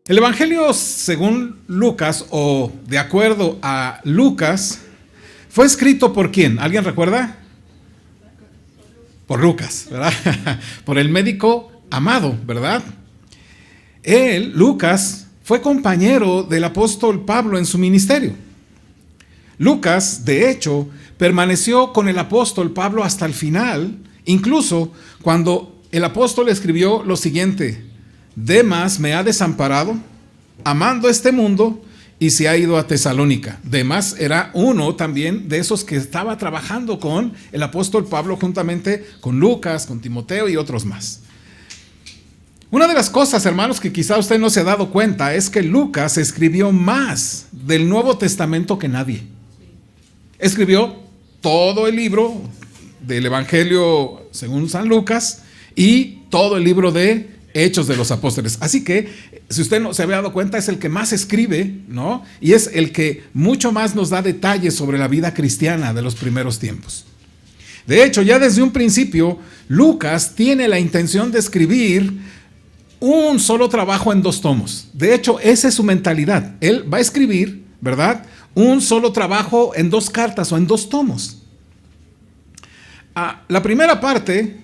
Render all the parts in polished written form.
El Evangelio según Lucas, o de acuerdo a Lucas, fue escrito ¿por quién? ¿Alguien recuerda? Por Lucas, ¿verdad? Por el médico amado, ¿verdad? Él, Lucas, fue compañero del apóstol Pablo en su ministerio. Lucas, de hecho, permaneció con el apóstol Pablo hasta el final, incluso cuando el apóstol escribió lo siguiente: Demas me ha desamparado, amando este mundo, y se ha ido a Tesalónica. Demas era uno también de esos que estaba trabajando con el apóstol Pablo juntamente con Lucas, con Timoteo y otros más. Una de las cosas, hermanos, que quizá usted no se ha dado cuenta es que Lucas escribió más del Nuevo Testamento que nadie. Escribió todo el libro del Evangelio según San Lucas y todo el libro de Hechos de los Apóstoles. Así que, si usted no se había dado cuenta, es el que más escribe, ¿no? Y es el que mucho más nos da detalles sobre la vida cristiana de los primeros tiempos. De hecho, ya desde un principio, Lucas tiene la intención de escribir un solo trabajo en 2 tomos. De hecho, esa es su mentalidad. Él va a escribir, ¿verdad?, un solo trabajo en 2 cartas o en 2 tomos. La primera parte,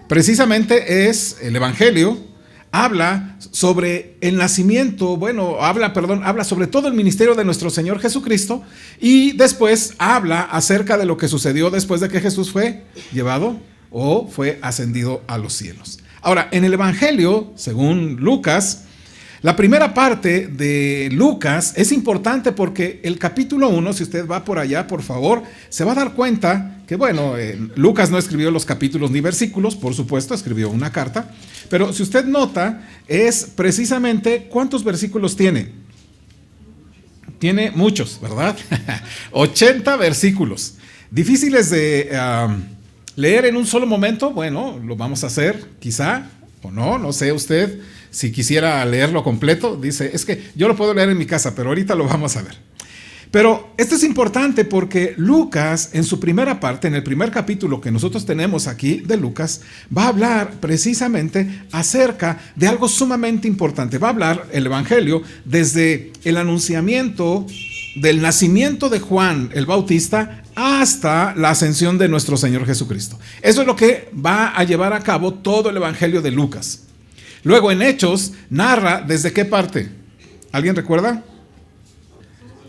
precisamente, es el Evangelio. Habla sobre el nacimiento, habla sobre todo el ministerio de nuestro Señor Jesucristo, y después habla acerca de lo que sucedió después de que Jesús fue llevado o fue ascendido a los cielos. Ahora, en el Evangelio, según Lucas, la primera parte de Lucas es importante porque el capítulo 1, si usted va por allá, por favor, se va a dar cuenta que, Lucas no escribió los capítulos ni versículos, por supuesto, escribió una carta, pero si usted nota, es precisamente, ¿cuántos versículos tiene? Tiene muchos, ¿verdad? 80 versículos. Difíciles de leer en un solo momento. Bueno, lo vamos a hacer, quizá, o no sé usted. Si quisiera leerlo completo, dice, es que yo lo puedo leer en mi casa, pero ahorita lo vamos a ver. Pero esto es importante porque Lucas, en su primera parte, en el primer capítulo que nosotros tenemos aquí de Lucas, va a hablar precisamente acerca de algo sumamente importante. Va a hablar el Evangelio desde el anunciamiento del nacimiento de Juan el Bautista hasta la ascensión de nuestro Señor Jesucristo. Eso es lo que va a llevar a cabo todo el Evangelio de Lucas. Luego en Hechos narra desde qué parte. ¿Alguien recuerda?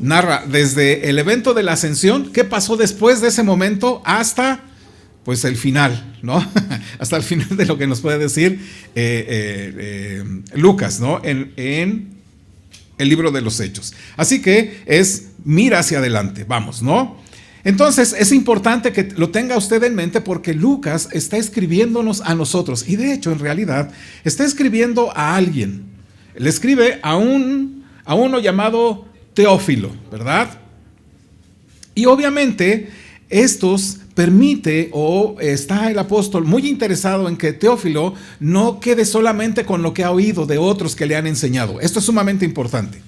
Narra desde el evento de la ascensión, qué pasó después de ese momento hasta pues el final, ¿no? Hasta el final de lo que nos puede decir Lucas, ¿no? En el libro de los Hechos. Así que mira hacia adelante, vamos, ¿no? Entonces es importante que lo tenga usted en mente porque Lucas está escribiéndonos a nosotros y de hecho en realidad está escribiendo a alguien. Le escribe a uno llamado Teófilo, ¿verdad? Y obviamente estos permite o está el apóstol muy interesado en que Teófilo no quede solamente con lo que ha oído de otros que le han enseñado. Esto es sumamente importante.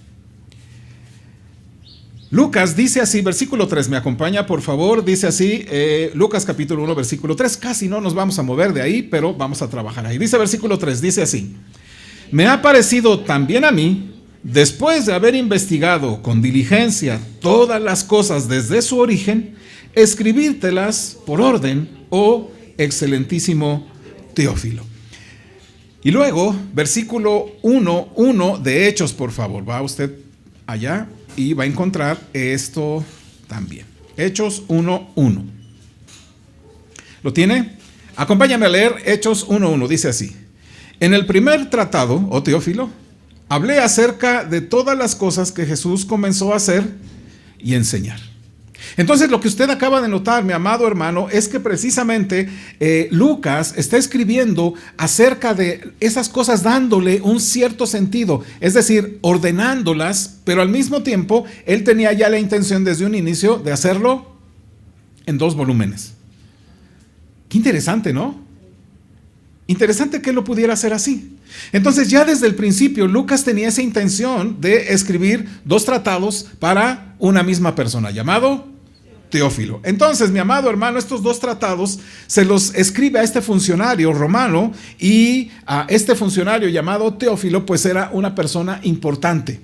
Lucas dice así, versículo 3, me acompaña por favor, dice así, Lucas capítulo 1, versículo 3, casi no nos vamos a mover de ahí, pero vamos a trabajar ahí. Dice versículo 3, dice así: me ha parecido también a mí, después de haber investigado con diligencia todas las cosas desde su origen, escribírtelas por orden, oh excelentísimo Teófilo. Y luego, versículo 1 de Hechos, por favor, va usted allá y va a encontrar esto también. Hechos 1:1. ¿Lo tiene? Acompáñame a leer Hechos 1:1. Dice así: en el primer tratado, oh Teófilo, hablé acerca de todas las cosas que Jesús comenzó a hacer y enseñar. Entonces lo que usted acaba de notar, mi amado hermano, es que precisamente Lucas está escribiendo acerca de esas cosas dándole un cierto sentido, es decir, ordenándolas, pero al mismo tiempo él tenía ya la intención desde un inicio de hacerlo en 2 volúmenes. Qué interesante, ¿no? Interesante que él lo pudiera hacer así. Entonces ya desde el principio Lucas tenía esa intención de escribir 2 tratados para una misma persona, llamado Teófilo. Entonces, mi amado hermano, estos dos tratados se los escribe a este funcionario romano, y a este funcionario llamado Teófilo pues era una persona importante.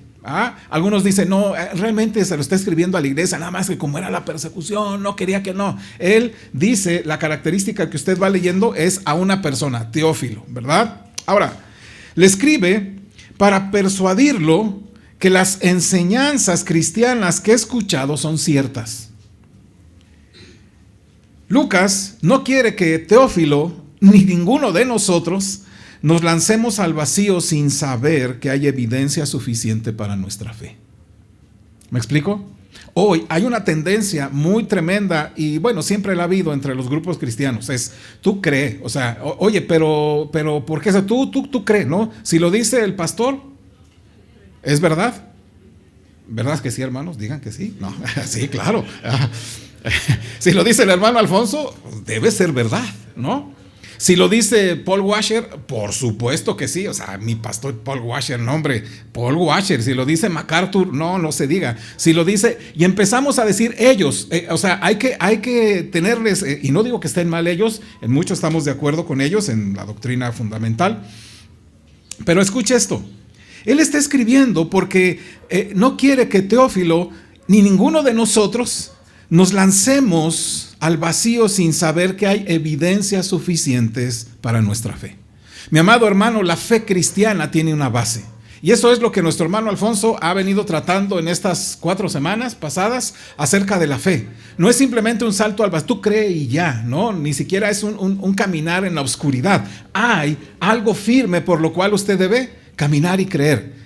Algunos dicen, no, realmente se lo está escribiendo a la iglesia, nada más que como era la persecución, no quería que no. Él dice, la característica que usted va leyendo es a una persona, Teófilo, ¿verdad? Ahora, le escribe para persuadirlo que las enseñanzas cristianas que he escuchado son ciertas. Lucas no quiere que Teófilo ni ninguno de nosotros nos lancemos al vacío sin saber que hay evidencia suficiente para nuestra fe. ¿Me explico? Hoy hay una tendencia muy tremenda, y bueno, siempre la ha habido entre los grupos cristianos, es, tú crees, o sea, oye, pero ¿por qué? Tú crees, ¿no? Si lo dice el pastor, ¿es verdad? ¿Verdad que sí, hermanos? Digan que sí. No, sí, claro. Si lo dice el hermano Alfonso, debe ser verdad, ¿no? Si lo dice Paul Washer, por supuesto que sí. O sea, mi pastor Paul Washer, no hombre, Paul Washer. Si lo dice MacArthur, no se diga. Si lo dice, y empezamos a decir ellos, o sea, hay que tenerles, y no digo que estén mal ellos, en mucho estamos de acuerdo con ellos en la doctrina fundamental, pero escuche esto. Él está escribiendo porque no quiere que Teófilo ni ninguno de nosotros nos lancemos al vacío sin saber que hay evidencias suficientes para nuestra fe. Mi amado hermano, la fe cristiana tiene una base. Y eso es lo que nuestro hermano Alfonso ha venido tratando en estas 4 semanas pasadas acerca de la fe. No es simplemente un salto al vacío, tú crees y ya, ¿no? Ni siquiera es un caminar en la oscuridad. Hay algo firme por lo cual usted debe caminar y creer.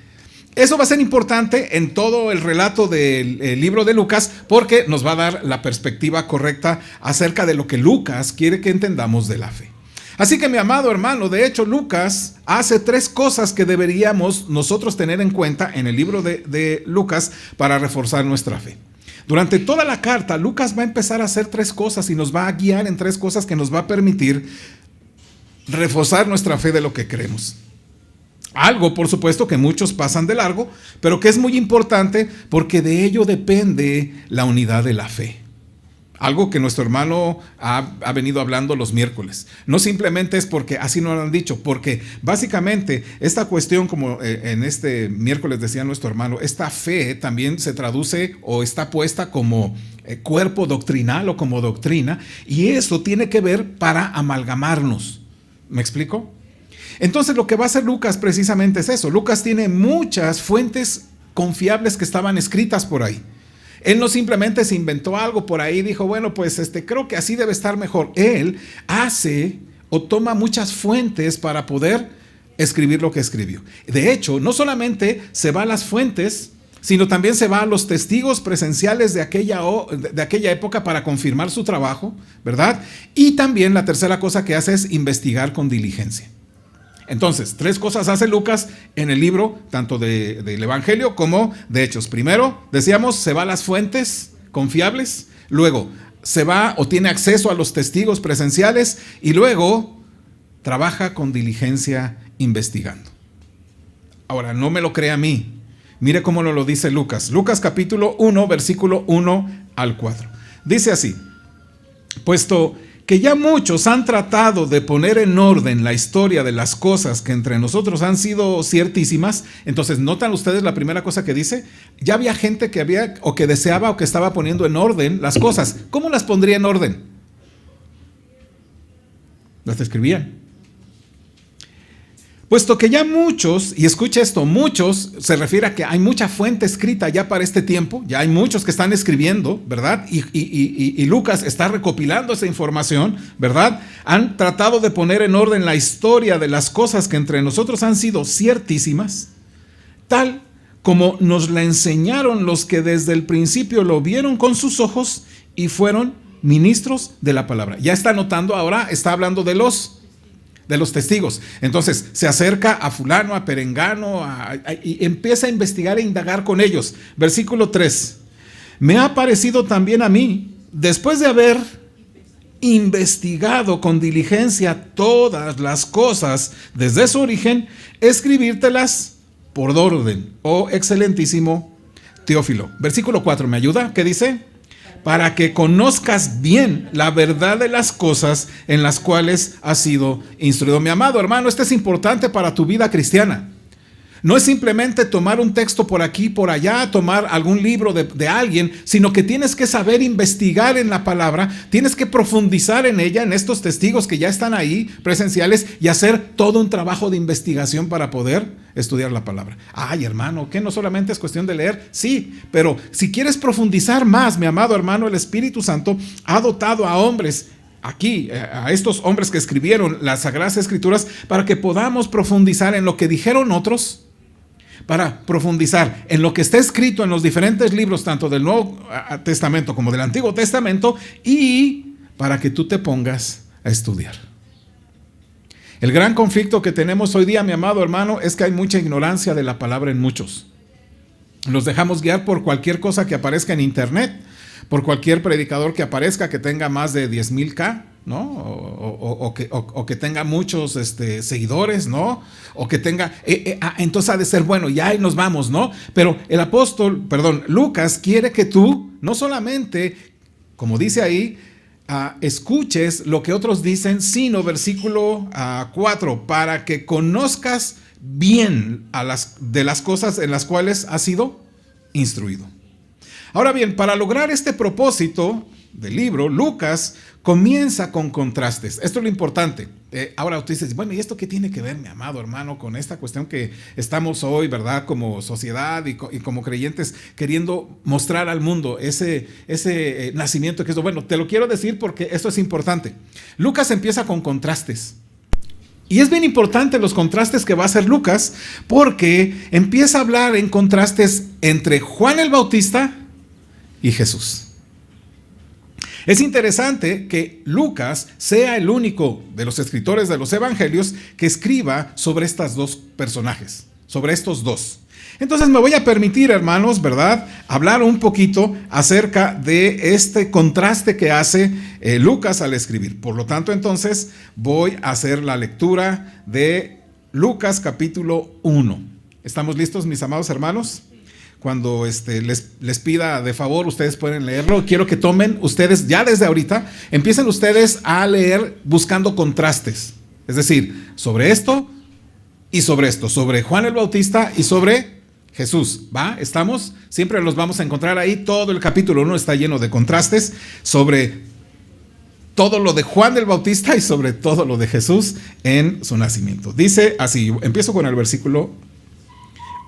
Eso va a ser importante en todo el relato del libro de Lucas, porque nos va a dar la perspectiva correcta acerca de lo que Lucas quiere que entendamos de la fe. Así que, mi amado hermano, de hecho Lucas hace 3 cosas que deberíamos nosotros tener en cuenta en el libro de Lucas para reforzar nuestra fe. Durante toda la carta, Lucas va a empezar a hacer 3 cosas y nos va a guiar en 3 cosas que nos va a permitir reforzar nuestra fe de lo que creemos. Algo, por supuesto, que muchos pasan de largo, pero que es muy importante porque de ello depende la unidad de la fe. Algo que nuestro hermano ha venido hablando los miércoles. No simplemente es porque así nos lo han dicho, porque básicamente esta cuestión, como en este miércoles decía nuestro hermano, esta fe también se traduce o está puesta como cuerpo doctrinal o como doctrina, y eso tiene que ver para amalgamarnos. ¿Me explico? Entonces lo que va a hacer Lucas precisamente es eso. Lucas tiene muchas fuentes confiables que estaban escritas por ahí. Él no simplemente se inventó algo por ahí y dijo, bueno, pues creo que así debe estar mejor. Él hace o toma muchas fuentes para poder escribir lo que escribió. De hecho, no solamente se va a las fuentes, sino también se va a los testigos presenciales de aquella época para confirmar su trabajo, ¿verdad? Y también la tercera cosa que hace es investigar con diligencia. Entonces, 3 cosas hace Lucas en el libro, tanto del Evangelio como de Hechos. Primero, decíamos, se va a las fuentes confiables. Luego, se va o tiene acceso a los testigos presenciales. Y luego, trabaja con diligencia investigando. Ahora, no me lo crea a mí. Mire cómo lo dice Lucas. Lucas capítulo 1, versículo 1 al 4. Dice así: puesto que ya muchos han tratado de poner en orden la historia de las cosas que entre nosotros han sido ciertísimas. Entonces, ¿notan ustedes la primera cosa que dice? Ya había gente que había o que deseaba o que estaba poniendo en orden las cosas. ¿Cómo las pondría en orden? Las escribían. Puesto que ya muchos, y escucha esto, muchos se refiere a que hay mucha fuente escrita ya para este tiempo, ya hay muchos que están escribiendo, ¿verdad? Y Lucas está recopilando esa información, ¿verdad? Han tratado de poner en orden la historia de las cosas que entre nosotros han sido ciertísimas, tal como nos la enseñaron los que desde el principio lo vieron con sus ojos y fueron ministros de la palabra. Ya está notando ahora, está hablando de los testigos. Entonces se acerca a fulano, a perengano, y empieza a investigar e indagar con ellos. Versículo 3. Me ha parecido también a mí, después de haber investigado con diligencia todas las cosas desde su origen, escribírtelas por orden, oh excelentísimo Teófilo. Versículo 4, ¿me ayuda? ¿Qué dice? para que conozcas bien la verdad de las cosas en las cuales has sido instruido. Mi amado hermano, esto es importante para tu vida cristiana. No es simplemente tomar un texto por aquí, por allá, tomar algún libro de alguien, sino que tienes que saber investigar en la palabra, tienes que profundizar en ella, en estos testigos que ya están ahí, presenciales, y hacer todo un trabajo de investigación para poder estudiar la palabra. Ay, hermano, que no solamente es cuestión de leer, sí, pero si quieres profundizar más, mi amado hermano, el Espíritu Santo ha dotado a hombres aquí, a estos hombres que escribieron las Sagradas Escrituras, para que podamos profundizar en lo que dijeron otros, para profundizar en lo que está escrito en los diferentes libros, tanto del Nuevo Testamento como del Antiguo Testamento, y para que tú te pongas a estudiar. El gran conflicto que tenemos hoy día, mi amado hermano, es que hay mucha ignorancia de la palabra en muchos. Nos dejamos guiar por cualquier cosa que aparezca en internet, por cualquier predicador que aparezca que tenga más de 10,000 K, ¿no? O que tenga muchos seguidores, ¿no? O que tenga, entonces ha de ser bueno, y ahí nos vamos, ¿no? Pero Lucas quiere que tú no solamente, como dice ahí, escuches lo que otros dicen, sino versículo 4, para que conozcas bien de las cosas en las cuales has sido instruido. Ahora bien, para lograr este propósito del libro, Lucas comienza con contrastes. Esto es lo importante. Ahora tú dices, bueno, ¿y esto qué tiene que ver, mi amado hermano, con esta cuestión que estamos hoy, verdad, como sociedad y como creyentes, queriendo mostrar al mundo ese nacimiento que es? Bueno, te lo quiero decir porque esto es importante. Lucas empieza con contrastes. Y es bien importante los contrastes que va a hacer Lucas, porque empieza a hablar en contrastes entre Juan el Bautista y Jesús. Es interesante que Lucas sea el único de los escritores de los evangelios que escriba sobre estos dos personajes, sobre estos dos. Entonces me voy a permitir, hermanos, ¿verdad?, hablar un poquito acerca de este contraste que hace Lucas al escribir. Por lo tanto, entonces voy a hacer la lectura de Lucas capítulo 1. ¿Estamos listos, mis amados hermanos? Cuando les pida de favor, ustedes pueden leerlo. Quiero que tomen ustedes, ya desde ahorita, empiecen ustedes a leer buscando contrastes. Es decir, sobre esto y sobre esto, sobre Juan el Bautista y sobre Jesús. ¿Va? ¿Estamos? Siempre los vamos a encontrar ahí. Todo el capítulo 1 está lleno de contrastes sobre todo lo de Juan el Bautista y sobre todo lo de Jesús en su nacimiento. Dice así, empiezo con el versículo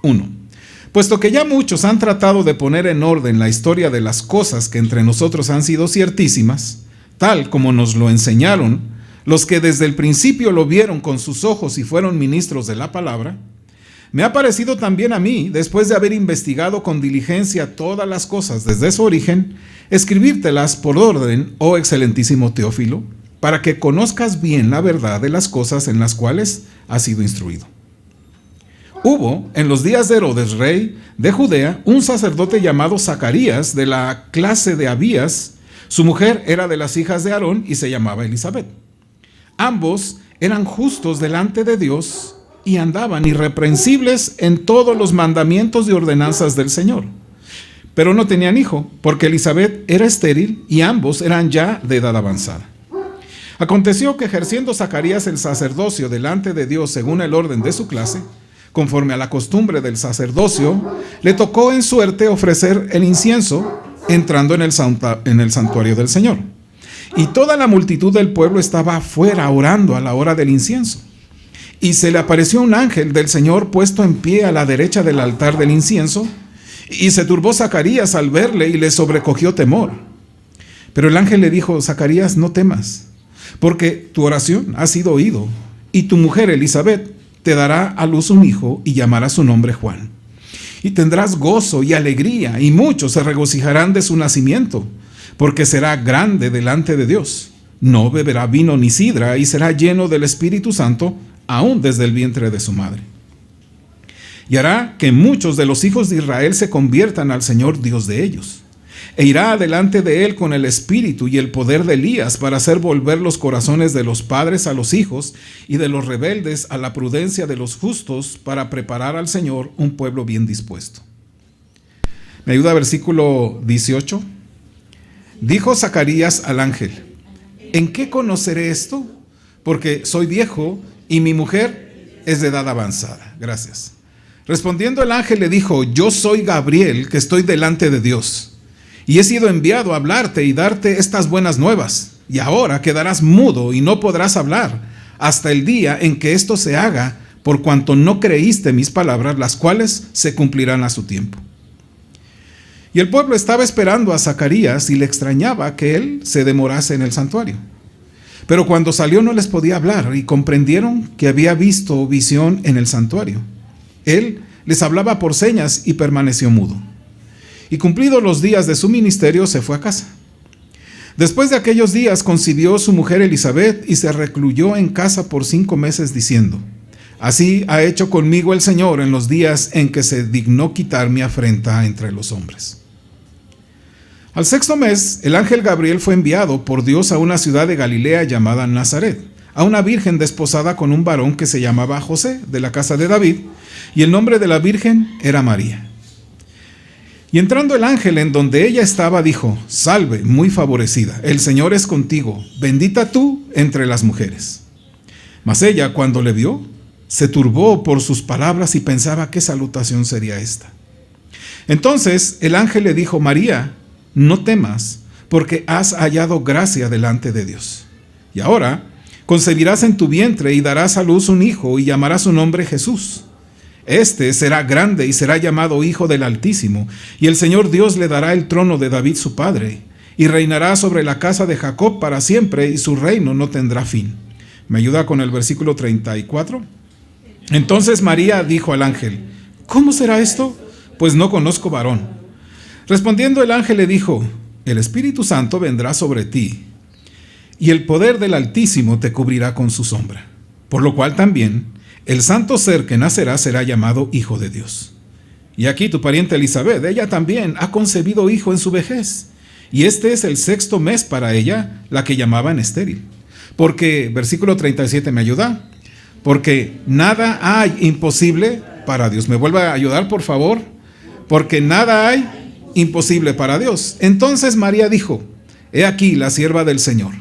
1. Puesto que ya muchos han tratado de poner en orden la historia de las cosas que entre nosotros han sido ciertísimas, tal como nos lo enseñaron los que desde el principio lo vieron con sus ojos y fueron ministros de la palabra, me ha parecido también a mí, después de haber investigado con diligencia todas las cosas desde su origen, escribírtelas por orden, oh excelentísimo Teófilo, para que conozcas bien la verdad de las cosas en las cuales has sido instruido. Hubo, en los días de Herodes, rey de Judea, un sacerdote llamado Zacarías, de la clase de Abías. Su mujer era de las hijas de Aarón y se llamaba Elisabet. Ambos eran justos delante de Dios y andaban irreprensibles en todos los mandamientos y ordenanzas del Señor. Pero no tenían hijo, porque Elisabet era estéril y ambos eran ya de edad avanzada. Aconteció que ejerciendo Zacarías el sacerdocio delante de Dios según el orden de su clase, conforme a la costumbre del sacerdocio, le tocó en suerte ofrecer el incienso entrando en el santuario del Señor. Y toda la multitud del pueblo estaba afuera orando a la hora del incienso. Y se le apareció un ángel del Señor puesto en pie a la derecha del altar del incienso, y se turbó Zacarías al verle y le sobrecogió temor. Pero el ángel le dijo: Zacarías, no temas, porque tu oración ha sido oído, y tu mujer Elisabet te dará a luz un hijo y llamará su nombre Juan. Y tendrás gozo y alegría, y muchos se regocijarán de su nacimiento, porque será grande delante de Dios. No beberá vino ni sidra, y será lleno del Espíritu Santo, aún desde el vientre de su madre. Y hará que muchos de los hijos de Israel se conviertan al Señor Dios de ellos. E irá delante de él con el espíritu y el poder de Elías para hacer volver los corazones de los padres a los hijos y de los rebeldes a la prudencia de los justos, para preparar al Señor un pueblo bien dispuesto. ¿Me ayuda versículo 18? Dijo Zacarías al ángel: ¿en qué conoceré esto? Porque soy viejo y mi mujer es de edad avanzada. Gracias. Respondiendo el ángel le dijo: yo soy Gabriel, que estoy delante de Dios, y he sido enviado a hablarte y darte estas buenas nuevas. Y ahora quedarás mudo y no podrás hablar hasta el día en que esto se haga, por cuanto no creíste mis palabras, las cuales se cumplirán a su tiempo. Y el pueblo estaba esperando a Zacarías y le extrañaba que él se demorase en el santuario. Pero cuando salió no les podía hablar y comprendieron que había visto visión en el santuario. Él les hablaba por señas y permaneció mudo. Y cumplidos los días de su ministerio se fue a casa. Después de aquellos días concibió su mujer Elisabet y se recluyó en casa por 5 meses diciendo: así ha hecho conmigo el Señor en los días en que se dignó quitar mi afrenta entre los hombres. Al 6º mes, el ángel Gabriel fue enviado por Dios a una ciudad de Galilea llamada Nazaret, a una virgen desposada con un varón que se llamaba José, de la casa de David, y el nombre de la virgen era María. Y entrando el ángel en donde ella estaba, dijo: salve, muy favorecida, el Señor es contigo, bendita tú entre las mujeres. Mas ella, cuando le vio, se turbó por sus palabras y pensaba qué salutación sería esta. Entonces el ángel le dijo: María, no temas, porque has hallado gracia delante de Dios. Y ahora concebirás en tu vientre y darás a luz un hijo y llamarás su nombre Jesús. Este será grande y será llamado Hijo del Altísimo, y el Señor Dios le dará el trono de David su padre, y reinará sobre la casa de Jacob para siempre, y su reino no tendrá fin. ¿Me ayuda con el versículo 34? Entonces María dijo al ángel: ¿cómo será esto? Pues no conozco varón. Respondiendo el ángel le dijo: el Espíritu Santo vendrá sobre ti, y el poder del Altísimo te cubrirá con su sombra. Por lo cual también el santo ser que nacerá será llamado Hijo de Dios. Y aquí tu pariente Elisabet, ella también ha concebido hijo en su vejez, y este es el 6º mes para ella, la que llamaban estéril. Porque, versículo 37, ¿me ayuda? Porque nada hay imposible para Dios. ¿Me vuelve a ayudar, por favor? Porque nada hay imposible para Dios. Entonces María dijo: he aquí la sierva del Señor,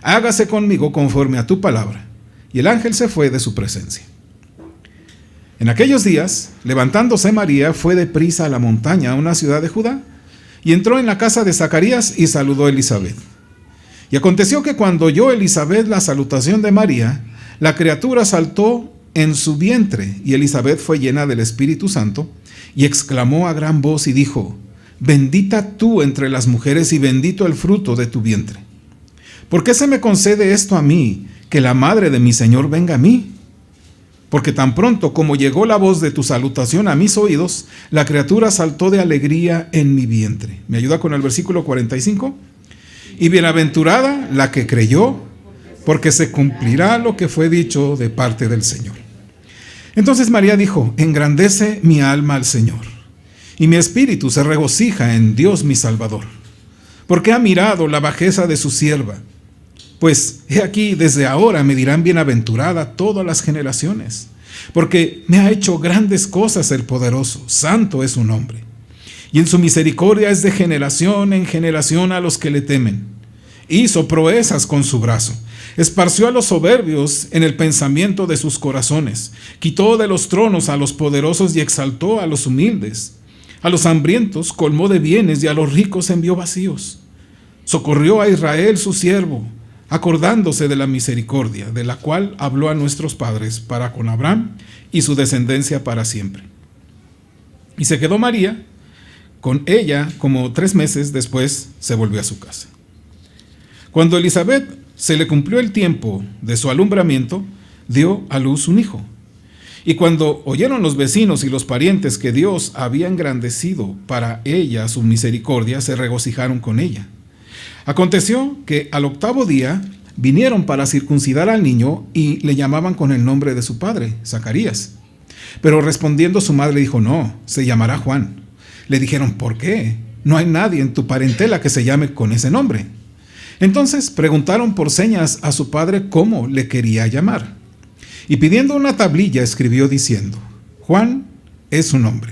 hágase conmigo conforme a tu palabra. Y el ángel se fue de su presencia. En aquellos días, levantándose María, fue deprisa a la montaña, a una ciudad de Judá, y entró en la casa de Zacarías y saludó a Elisabet. Y aconteció que cuando oyó Elisabet la salutación de María, la criatura saltó en su vientre, y Elisabet fue llena del Espíritu Santo, y exclamó a gran voz y dijo: bendita tú entre las mujeres y bendito el fruto de tu vientre. ¿Por qué se me concede esto a mí, que la madre de mi Señor venga a mí? Porque tan pronto como llegó la voz de tu salutación a mis oídos, la criatura saltó de alegría en mi vientre. ¿Me ayuda con el versículo 45? Y bienaventurada la que creyó, porque se cumplirá lo que fue dicho de parte del Señor. Entonces María dijo: engrandece mi alma al Señor, y mi espíritu se regocija en Dios mi Salvador, porque ha mirado la bajeza de su sierva. Pues he aquí, desde ahora me dirán bienaventurada todas las generaciones, porque me ha hecho grandes cosas el poderoso, santo es su nombre. Y en su misericordia es de generación en generación a los que le temen. Hizo proezas con su brazo, esparció a los soberbios en el pensamiento de sus corazones, quitó de los tronos a los poderosos y exaltó a los humildes. A los hambrientos colmó de bienes y a los ricos envió vacíos. Socorrió a Israel su siervo, acordándose de la misericordia, de la cual habló a nuestros padres para con Abraham y su descendencia para siempre. Y se quedó María con ella como 3 meses, después se volvió a su casa. Cuando Elisabet se le cumplió el tiempo de su alumbramiento, dio a luz un hijo. Y cuando oyeron los vecinos y los parientes que Dios había engrandecido para ella su misericordia, se regocijaron con ella. Aconteció que al 8º día vinieron para circuncidar al niño y le llamaban con el nombre de su padre, Zacarías. Pero respondiendo su madre dijo: no, se llamará Juan. Le dijeron: ¿por qué? No hay nadie en tu parentela que se llame con ese nombre. Entonces preguntaron por señas a su padre cómo le quería llamar. Y pidiendo una tablilla escribió diciendo: Juan es su nombre.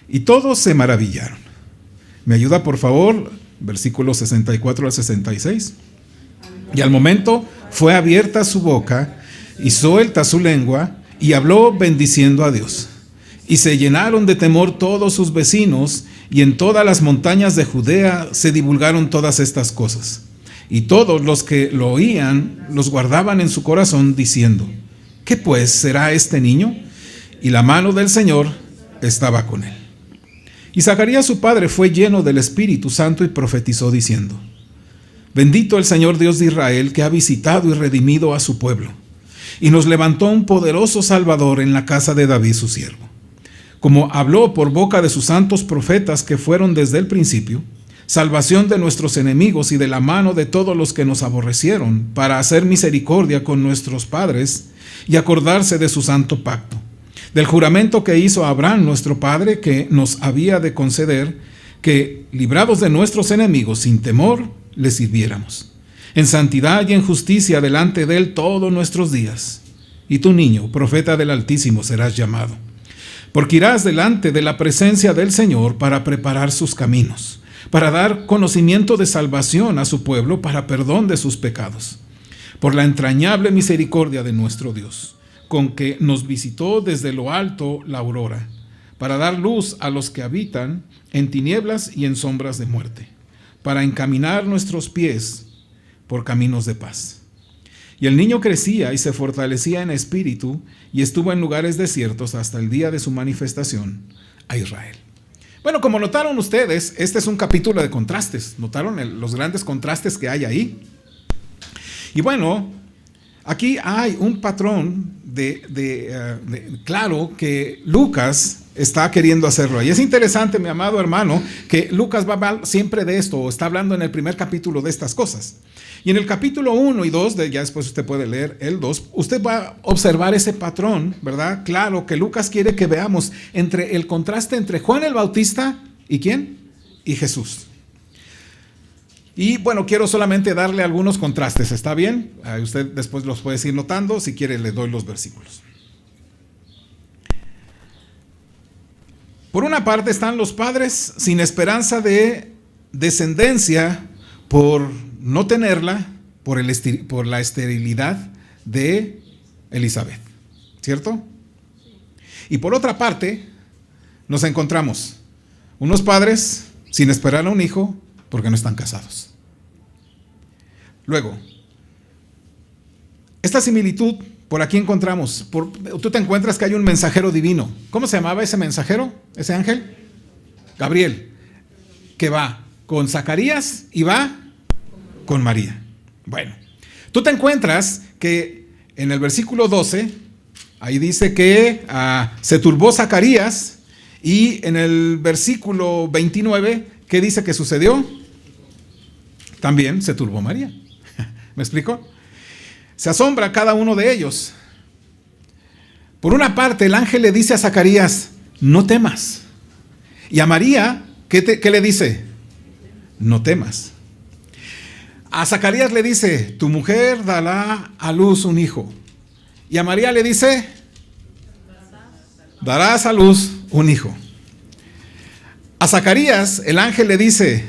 Y todos se maravillaron. ¿Me ayuda por favor versículos 64 al 66. Y al momento fue abierta su boca y suelta su lengua, y habló bendiciendo a Dios. Y se llenaron de temor todos sus vecinos, y en todas las montañas de Judea se divulgaron todas estas cosas. Y todos los que lo oían los guardaban en su corazón, diciendo: ¿qué pues será este niño? Y la mano del Señor estaba con él. Y Zacarías su padre fue lleno del Espíritu Santo y profetizó diciendo: bendito el Señor Dios de Israel, que ha visitado y redimido a su pueblo, y nos levantó un poderoso Salvador en la casa de David su siervo, como habló por boca de sus santos profetas que fueron desde el principio, salvación de nuestros enemigos y de la mano de todos los que nos aborrecieron, para hacer misericordia con nuestros padres y acordarse de su santo pacto, del juramento que hizo a Abraham nuestro padre, que nos había de conceder que, librados de nuestros enemigos sin temor, le sirviéramos, en santidad y en justicia delante de él todos nuestros días. Y tú, niño, profeta del Altísimo serás llamado, porque irás delante de la presencia del Señor para preparar sus caminos, para dar conocimiento de salvación a su pueblo, para perdón de sus pecados, por la entrañable misericordia de nuestro Dios, con que nos visitó desde lo alto la aurora, para dar luz a los que habitan en tinieblas y en sombras de muerte, para encaminar nuestros pies por caminos de paz. Y el niño crecía y se fortalecía en espíritu, y estuvo en lugares desiertos hasta el día de su manifestación a Israel. Bueno, como notaron ustedes, este es un capítulo de contrastes. ¿Notaron los grandes contrastes que hay ahí? Y bueno, aquí hay un patrón claro que Lucas está queriendo hacerlo. Y es interesante, mi amado hermano, que Lucas va a hablar siempre de esto, o está hablando en el primer capítulo de estas cosas. Y en el capítulo 1 y 2, ya después usted puede leer el 2, usted va a observar ese patrón, ¿verdad? Claro, que Lucas quiere que veamos entre el contraste entre Juan el Bautista y ¿quién? Y Jesús. Y bueno, quiero solamente darle algunos contrastes, ¿está bien? Usted después los puede ir notando, si quiere le doy los versículos. Por una parte están los padres sin esperanza de descendencia por no tenerla, por la esterilidad de Elizabeth, ¿cierto? Y por otra parte nos encontramos unos padres sin esperar a un hijo porque no están casados. Luego, esta similitud, por aquí encontramos, tú te encuentras que hay un mensajero divino. ¿Cómo se llamaba ese mensajero, ese ángel? Gabriel, que va con Zacarías y va con María. Bueno, tú te encuentras que en el versículo 12, ahí dice que se turbó Zacarías, y en el versículo 29, ¿qué dice que sucedió? También se turbó María. ¿Me explico? Se asombra cada uno de ellos. Por una parte, el ángel le dice a Zacarías: no temas. Y a María, ¿qué le dice? No temas. A Zacarías le dice: tu mujer dará a luz un hijo. Y a María le dice: darás a luz un hijo. A Zacarías, el ángel le dice: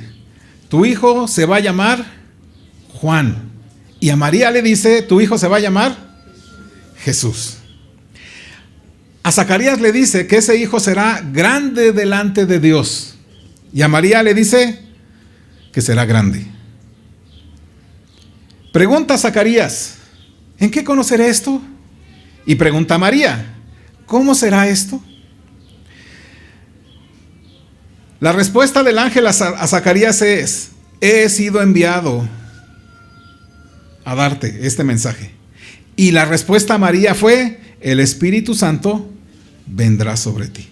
tu hijo se va a llamar Juan. Y a María le dice: tu hijo se va a llamar Jesús. A Zacarías le dice que ese hijo será grande delante de Dios. Y a María le dice que será grande. Pregunta a Zacarías: ¿en qué conoceré esto? Y pregunta a María: ¿cómo será esto? La respuesta del ángel a Zacarías es: he sido enviado a darte este mensaje. Y la respuesta a María fue: el Espíritu Santo vendrá sobre ti.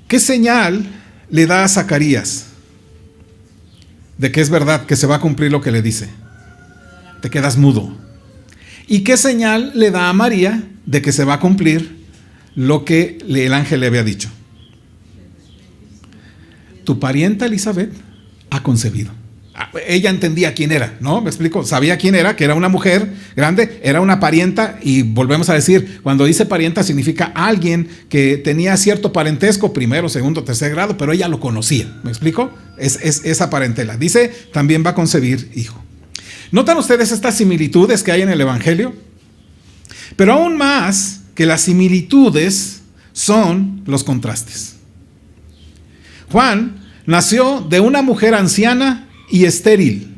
¿Qué señal le da a Zacarías de que es verdad, que se va a cumplir lo que le dice? Te quedas mudo. ¿Y qué señal le da a María de que se va a cumplir lo que el ángel le había dicho? Tu parienta Elizabeth ha concebido. ella entendía quién era, ¿no? ¿Me explico? Sabía quién era, que era una mujer grande, era una parienta, y volvemos a decir, cuando dice parienta significa alguien que tenía cierto parentesco, primero, segundo, tercer grado, pero ella lo conocía, ¿me explico? Es esa parentela. Dice, también va a concebir hijo. ¿Notan ustedes estas similitudes que hay en el Evangelio? Pero aún más que las similitudes son los contrastes. Juan nació de una mujer anciana y estéril.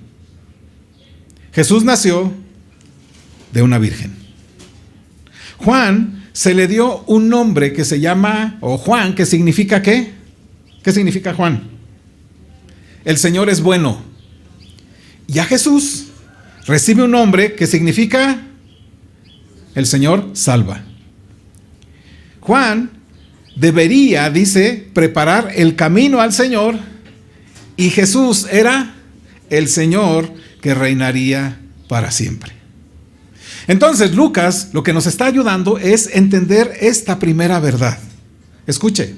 Jesús nació de una virgen. Juan se le dio un nombre que se llama, o Juan, que significa ¿qué? ¿Qué significa Juan? El Señor es bueno. Y a Jesús recibe un nombre que significa el Señor salva. Juan debería, dice, preparar el camino al Señor, y Jesús era el Señor que reinaría para siempre. Entonces Lucas lo que nos está ayudando es entender esta primera verdad. Escuche,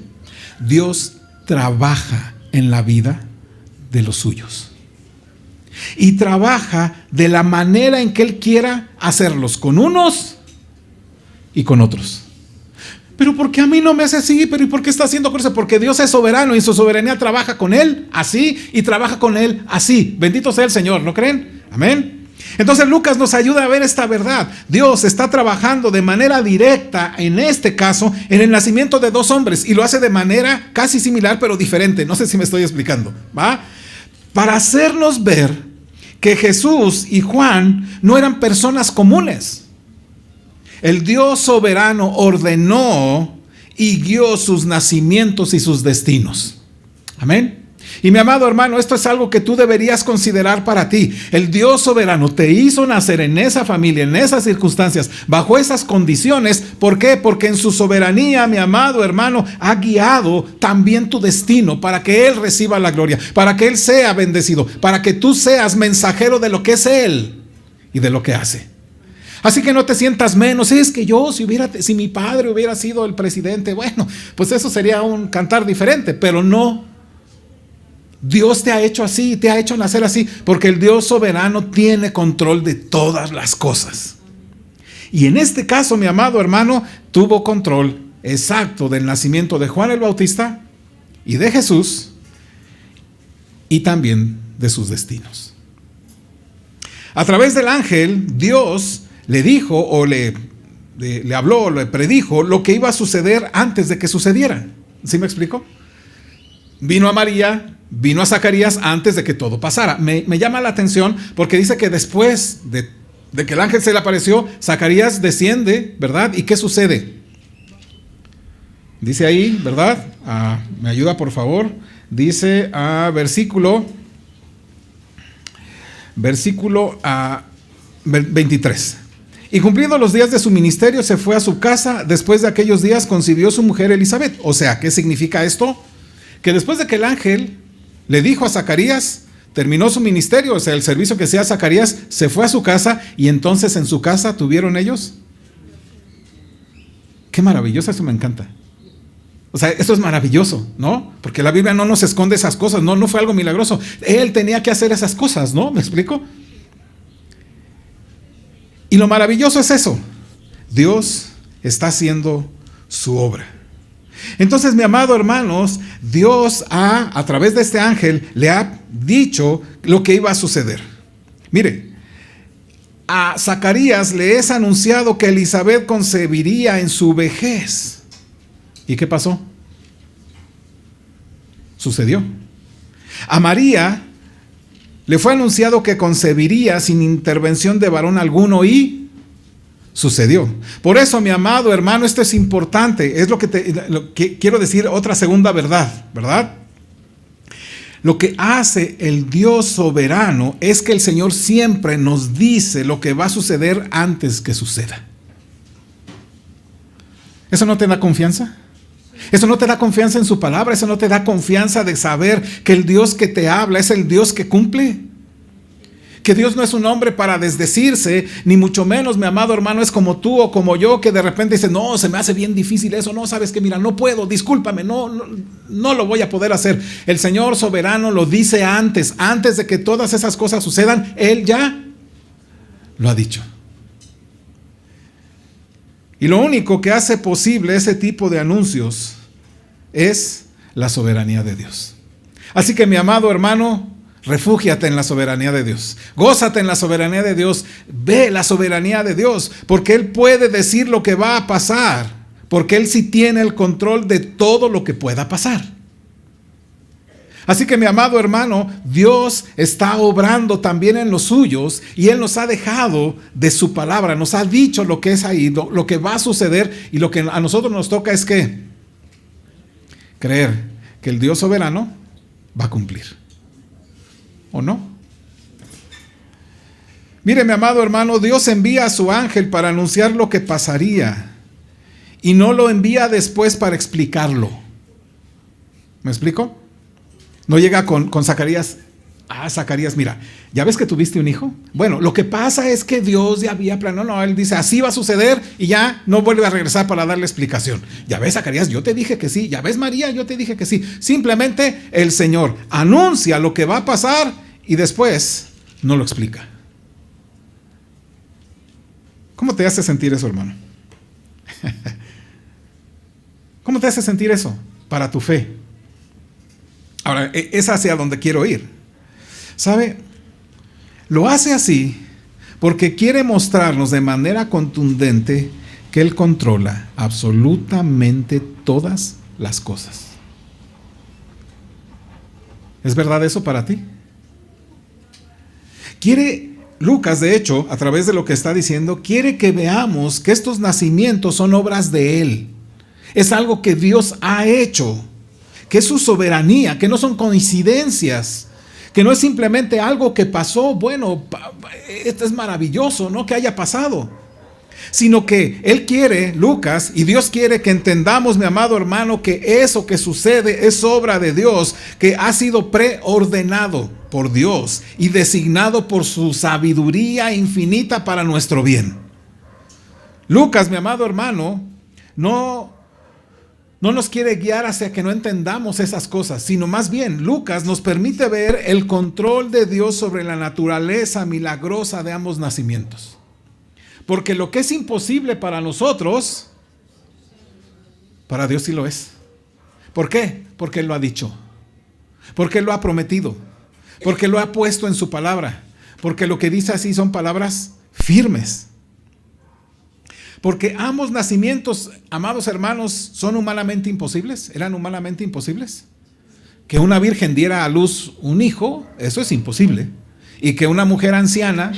Dios trabaja en la vida de los suyos. Y trabaja de la manera en que Él quiera hacerlos, con unos y con otros. Pero ¿por qué a mí no me hace así? ¿Pero y por qué está haciendo cosas? Porque Dios es soberano y su soberanía trabaja con Él así y trabaja con Él así. Bendito sea el Señor, ¿no creen? Amén. Entonces Lucas nos ayuda a ver esta verdad. Dios está trabajando de manera directa, en este caso, en el nacimiento de dos hombres, y lo hace de manera casi similar pero diferente. No sé si me estoy explicando, ¿va? Para hacernos ver que Jesús y Juan no eran personas comunes. El Dios soberano ordenó y guió sus nacimientos y sus destinos. Amén. Y mi amado hermano, esto es algo que tú deberías considerar para ti. El Dios soberano te hizo nacer en esa familia, en esas circunstancias, bajo esas condiciones. ¿Por qué? Porque en su soberanía, mi amado hermano, ha guiado también tu destino para que Él reciba la gloria, para que Él sea bendecido, para que tú seas mensajero de lo que es Él y de lo que hace. Así que no te sientas menos. Es que yo, si mi padre hubiera sido el presidente, bueno, pues eso sería un cantar diferente, pero no. Dios te ha hecho así, te ha hecho nacer así, porque el Dios soberano tiene control de todas las cosas. Y en este caso, mi amado hermano, tuvo control exacto del nacimiento de Juan el Bautista y de Jesús, y también de sus destinos. A través del ángel, Dios le dijo o le habló o le predijo lo que iba a suceder antes de que sucediera. ¿Sí me explico? Vino a María, vino a Zacarías antes de que todo pasara. Me llama la atención porque dice que después de que el ángel se le apareció, Zacarías desciende, ¿verdad? ¿Y qué sucede? Dice ahí, ¿verdad? Me ayuda por favor. Dice versículo 23. Y cumplidos los días de su ministerio, se fue a su casa. Después de aquellos días concibió su mujer Elizabeth. O sea, ¿qué significa esto? Que después de que el ángel le dijo a Zacarías, terminó su ministerio, o sea, el servicio que hacía Zacarías, se fue a su casa, y entonces en su casa tuvieron ellos. Qué maravilloso, eso me encanta. O sea, esto es maravilloso, ¿no? Porque la Biblia no nos esconde esas cosas, no fue algo milagroso. Él tenía que hacer esas cosas, ¿no? ¿Me explico? Y lo maravilloso es eso. Dios está haciendo su obra. Entonces, mi amado hermanos, Dios a través de este ángel le ha dicho lo que iba a suceder. Mire, a Zacarías le es anunciado que Elizabeth concebiría en su vejez. ¿Y qué pasó? Sucedió. A María le fue anunciado que concebiría sin intervención de varón alguno, y sucedió. Por eso, mi amado hermano, esto es importante. Es lo que quiero decir, otra segunda verdad, ¿verdad? Lo que hace el Dios soberano es que el Señor siempre nos dice lo que va a suceder antes que suceda. ¿Eso no te da confianza? ¿Eso no te da confianza en su palabra? ¿Eso no te da confianza de saber que el Dios que te habla es el Dios que cumple? que Dios no es un hombre para desdecirse, ni mucho menos, mi amado hermano, es como tú o como yo, que de repente dice, no, se me hace bien difícil eso, no, sabes que mira, no puedo, discúlpame, no lo voy a poder hacer. El Señor soberano lo dice antes de que todas esas cosas sucedan, Él ya lo ha dicho. Y lo único que hace posible ese tipo de anuncios es la soberanía de Dios. Así que, mi amado hermano, refúgiate en la soberanía de Dios. Gózate en la soberanía de Dios. Ve la soberanía de Dios, porque Él puede decir lo que va a pasar, porque Él sí tiene el control de todo lo que pueda pasar. Así que, mi amado hermano, Dios está obrando también en los suyos y Él nos ha dejado de su palabra, nos ha dicho lo que es ahí, lo que va a suceder, y lo que a nosotros nos toca es que creer que el Dios soberano va a cumplir. ¿O no? Mire, mi amado hermano, Dios envía a su ángel para anunciar lo que pasaría y no lo envía después para explicarlo. ¿Me explico? No llega con Zacarías. Zacarías, mira, ¿ya ves que tuviste un hijo? Bueno, lo que pasa es que Dios ya había planeado. No, Él dice, así va a suceder, y ya no vuelve a regresar para darle explicación. Ya ves, Zacarías, yo te dije que sí. Ya ves, María, yo te dije que sí. Simplemente el Señor anuncia lo que va a pasar y después no lo explica. ¿Cómo te hace sentir eso, hermano? ¿Cómo te hace sentir eso para tu fe? Ahora, es hacia donde quiero ir. ¿Sabe? Lo hace así porque quiere mostrarnos de manera contundente que Él controla absolutamente todas las cosas. ¿Es verdad eso para ti? Lucas, de hecho, a través de lo que está diciendo, quiere que veamos que estos nacimientos son obras de Él. Es algo que Dios ha hecho, que es su soberanía, que no son coincidencias, que no es simplemente algo que pasó, bueno, esto es maravilloso, ¿no?, que haya pasado, sino que Él quiere, Lucas, y Dios quiere que entendamos, mi amado hermano, que eso que sucede es obra de Dios, que ha sido preordenado por Dios y designado por su sabiduría infinita para nuestro bien. Lucas, mi amado hermano, no nos quiere guiar hacia que no entendamos esas cosas, sino más bien Lucas nos permite ver el control de Dios sobre la naturaleza milagrosa de ambos nacimientos. Porque lo que es imposible para nosotros, para Dios sí lo es. ¿Por qué? Porque Él lo ha dicho, porque Él lo ha prometido, porque lo ha puesto en su palabra, porque lo que dice así son palabras firmes. Porque ambos nacimientos, amados hermanos, son humanamente imposibles. ¿Eran humanamente imposibles? Que una virgen diera a luz un hijo, eso es imposible. Y que una mujer anciana,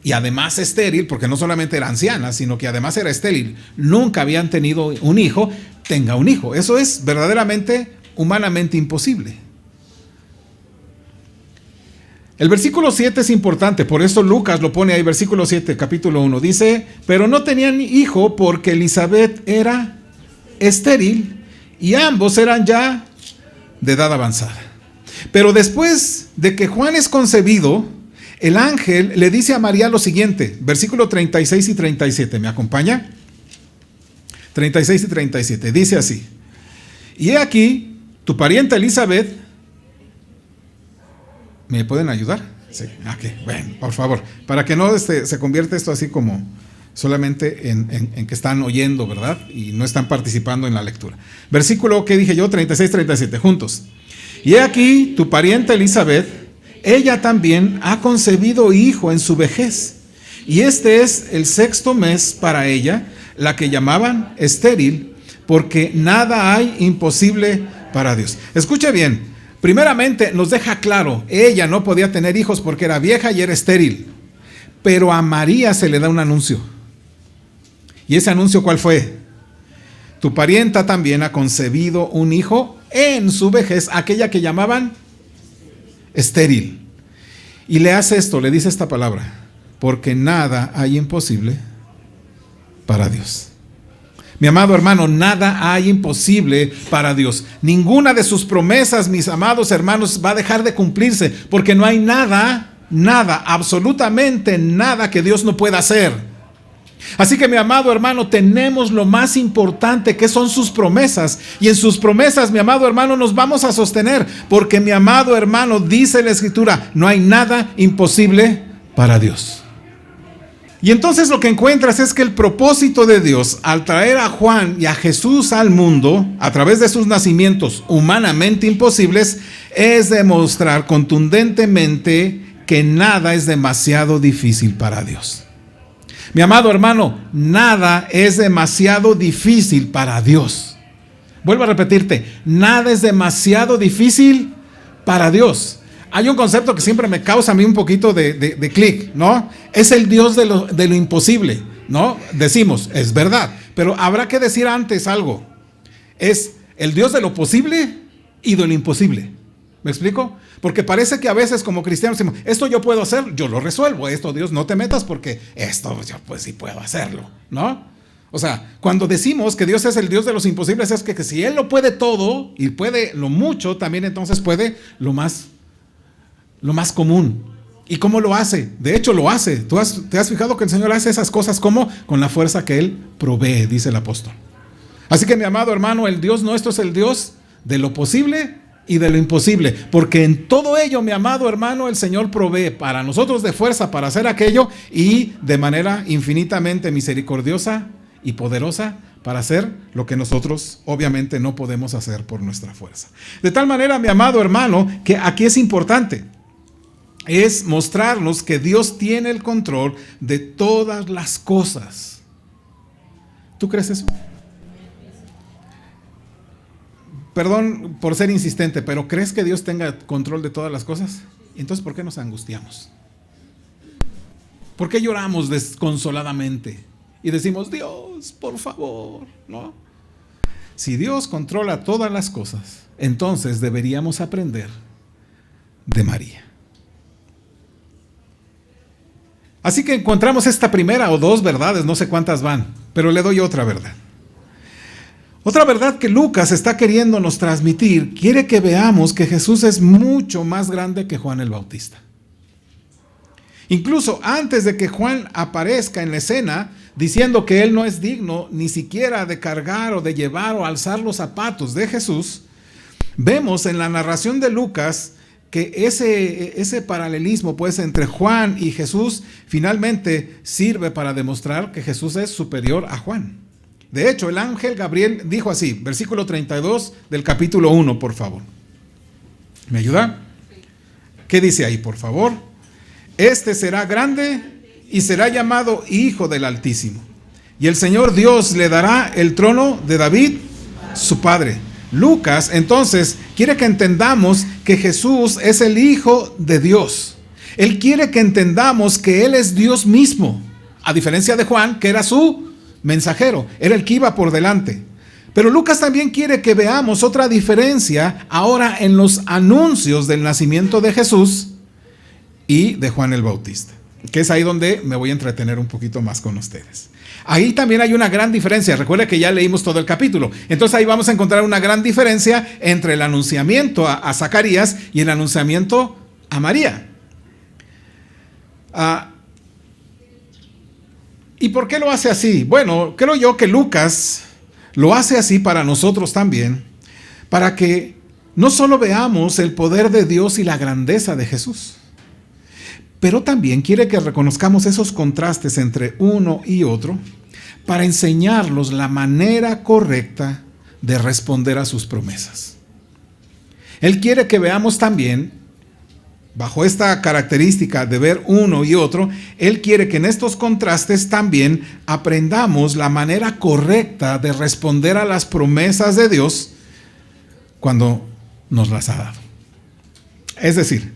y además estéril, porque no solamente era anciana, sino que además era estéril, nunca habían tenido un hijo, tenga un hijo. Eso es verdaderamente humanamente imposible. El versículo 7 es importante, por eso Lucas lo pone ahí, versículo 7, capítulo 1. Dice, pero no tenían hijo porque Elizabeth era estéril y ambos eran ya de edad avanzada. Pero después de que Juan es concebido, el ángel le dice a María lo siguiente, versículo 36 y 37, ¿me acompaña? 36 y 37, dice así, y he aquí, tu parienta Elizabeth. ¿Me pueden ayudar? Sí. Ok, bueno, por favor. Para que no se convierta esto así como solamente en que están oyendo, ¿verdad? Y no están participando en la lectura. Versículo, ¿qué dije yo? 36, 37, juntos. Y he aquí, tu parienta Elizabeth, ella también ha concebido hijo en su vejez. Y este es el 6º mes para ella, la que llamaban estéril, porque nada hay imposible para Dios. Escucha bien. Primeramente nos deja claro, ella no podía tener hijos porque era vieja y era estéril. Pero a María se le da un anuncio. ¿Y ese anuncio cuál fue? Tu parienta también ha concebido un hijo en su vejez, aquella que llamaban estéril. Y le hace esto, le dice esta palabra, porque nada hay imposible para Dios. Mi amado hermano, nada hay imposible para Dios. Ninguna de sus promesas, mis amados hermanos, va a dejar de cumplirse, porque no hay nada nada, absolutamente nada que Dios no pueda hacer. Así que, mi amado hermano, tenemos lo más importante, que son sus promesas. Y en sus promesas, mi amado hermano, nos vamos a sostener. Porque, mi amado hermano, dice la Escritura, no hay nada imposible para Dios. Y entonces lo que encuentras es que el propósito de Dios al traer a Juan y a Jesús al mundo, a través de sus nacimientos humanamente imposibles, es demostrar contundentemente que nada es demasiado difícil para Dios. Mi amado hermano, nada es demasiado difícil para Dios. Vuelvo a repetirte, nada es demasiado difícil para Dios. Hay un concepto que siempre me causa a mí un poquito de clic, ¿no? Es el Dios de lo imposible, ¿no? Decimos, es verdad, pero habrá que decir antes algo. Es el Dios de lo posible y de lo imposible. ¿Me explico? Porque parece que a veces como cristianos decimos, esto yo puedo hacer, yo lo resuelvo. Esto, Dios, no te metas porque esto yo pues sí puedo hacerlo, ¿no? O sea, cuando decimos que Dios es el Dios de los imposibles, es que si Él lo puede todo y puede lo mucho, también entonces puede lo más común. ¿Y cómo lo hace? De hecho lo hace. ¿Te has fijado que el Señor hace esas cosas como? Con la fuerza que Él provee, dice el apóstol. Así que, mi amado hermano, el Dios nuestro es el Dios de lo posible y de lo imposible, porque en todo ello, mi amado hermano, el Señor provee para nosotros de fuerza para hacer aquello y de manera infinitamente misericordiosa y poderosa para hacer lo que nosotros obviamente no podemos hacer por nuestra fuerza. De tal manera, mi amado hermano, que aquí es importante, es mostrarnos que Dios tiene el control de todas las cosas. ¿Tú crees eso? Perdón por ser insistente, pero ¿crees que Dios tenga control de todas las cosas? Entonces, ¿por qué nos angustiamos? ¿Por qué lloramos desconsoladamente? Y decimos, Dios, por favor, ¿no? Si Dios controla todas las cosas, entonces deberíamos aprender de María. Así que encontramos esta primera o dos verdades, no sé cuántas van, pero le doy otra verdad. Otra verdad que Lucas está queriéndonos transmitir, quiere que veamos que Jesús es mucho más grande que Juan el Bautista. Incluso antes de que Juan aparezca en la escena, diciendo que él no es digno ni siquiera de cargar o de llevar o alzar los zapatos de Jesús, vemos en la narración de Lucas que ese paralelismo pues entre Juan y Jesús finalmente sirve para demostrar que Jesús es superior a Juan. De hecho, el ángel Gabriel dijo así, versículo 32 del capítulo 1, por favor. ¿Me ayuda? ¿Qué dice ahí, por favor? Este será grande y será llamado Hijo del Altísimo. Y el Señor Dios le dará el trono de David, su padre. Lucas, entonces, quiere que entendamos que Jesús es el Hijo de Dios. Él quiere que entendamos que Él es Dios mismo, a diferencia de Juan, que era su mensajero, era el que iba por delante. Pero Lucas también quiere que veamos otra diferencia ahora en los anuncios del nacimiento de Jesús y de Juan el Bautista, que es ahí donde me voy a entretener un poquito más con ustedes. Ahí también hay una gran diferencia. Recuerda que ya leímos todo el capítulo. Entonces ahí vamos a encontrar una gran diferencia entre el anunciamiento a Zacarías y el anunciamiento a María. ¿Y por qué lo hace así? Bueno, creo yo que Lucas lo hace así para nosotros también, para que no solo veamos el poder de Dios y la grandeza de Jesús, pero también quiere que reconozcamos esos contrastes entre uno y otro para enseñarnos la manera correcta de responder a sus promesas. Él quiere que veamos también, bajo esta característica de ver uno y otro, Él quiere que en estos contrastes también aprendamos la manera correcta de responder a las promesas de Dios cuando nos las ha dado. Es decir,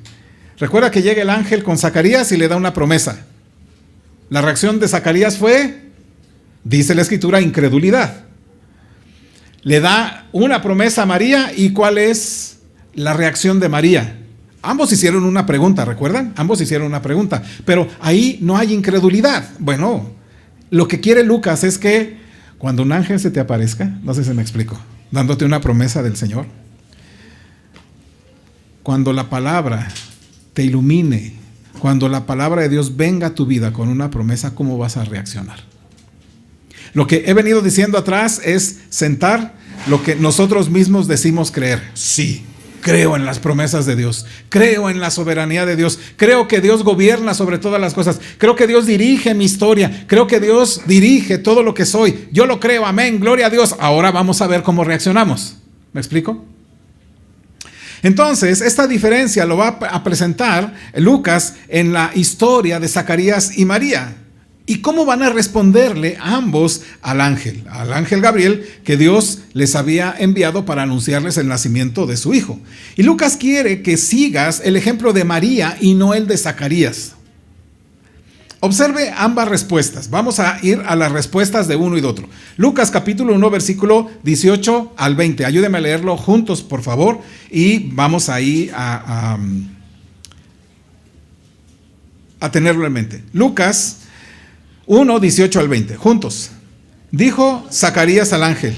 recuerda que llega el ángel con Zacarías y le da una promesa. La reacción de Zacarías fue, dice la Escritura, incredulidad. Le da una promesa a María, ¿y cuál es la reacción de María? Ambos hicieron una pregunta, ¿recuerdan? Ambos hicieron una pregunta, pero ahí no hay incredulidad. Bueno, lo que quiere Lucas es que cuando un ángel se te aparezca, no sé si me explico, dándote una promesa del Señor, cuando la palabra te ilumine, cuando la palabra de Dios venga a tu vida con una promesa, ¿cómo vas a reaccionar? Lo que he venido diciendo atrás es sentar lo que nosotros mismos decimos creer. Sí, creo en las promesas de Dios, creo en la soberanía de Dios, creo que Dios gobierna sobre todas las cosas, creo que Dios dirige mi historia, creo que Dios dirige todo lo que soy. Yo lo creo, amén, gloria a Dios. Ahora vamos a ver cómo reaccionamos. ¿Me explico? Entonces, esta diferencia lo va a presentar Lucas en la historia de Zacarías y María. ¿Y cómo van a responderle ambos al ángel Gabriel, que Dios les había enviado para anunciarles el nacimiento de su hijo? Y Lucas quiere que sigas el ejemplo de María y no el de Zacarías. Observe ambas respuestas. Vamos a ir a las respuestas de uno y de otro. Lucas capítulo 1, versículo 18 al 20. Ayúdenme a leerlo juntos, por favor, y vamos ahí a tenerlo en mente. Lucas 1, 18 al 20, juntos. Dijo Zacarías al ángel: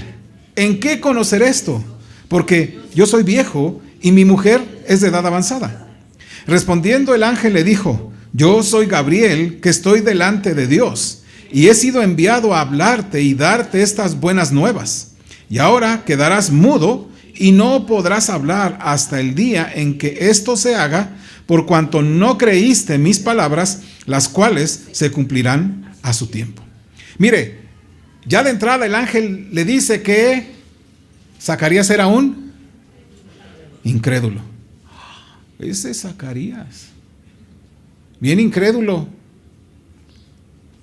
¿en qué conocer esto? Porque yo soy viejo y mi mujer es de edad avanzada. Respondiendo el ángel le dijo: yo soy Gabriel, que estoy delante de Dios, y he sido enviado a hablarte y darte estas buenas nuevas. Y ahora quedarás mudo y no podrás hablar hasta el día en que esto se haga, por cuanto no creíste mis palabras, las cuales se cumplirán a su tiempo. Mire, ya de entrada el ángel le dice que Zacarías era un incrédulo. Ese es Zacarías, bien incrédulo.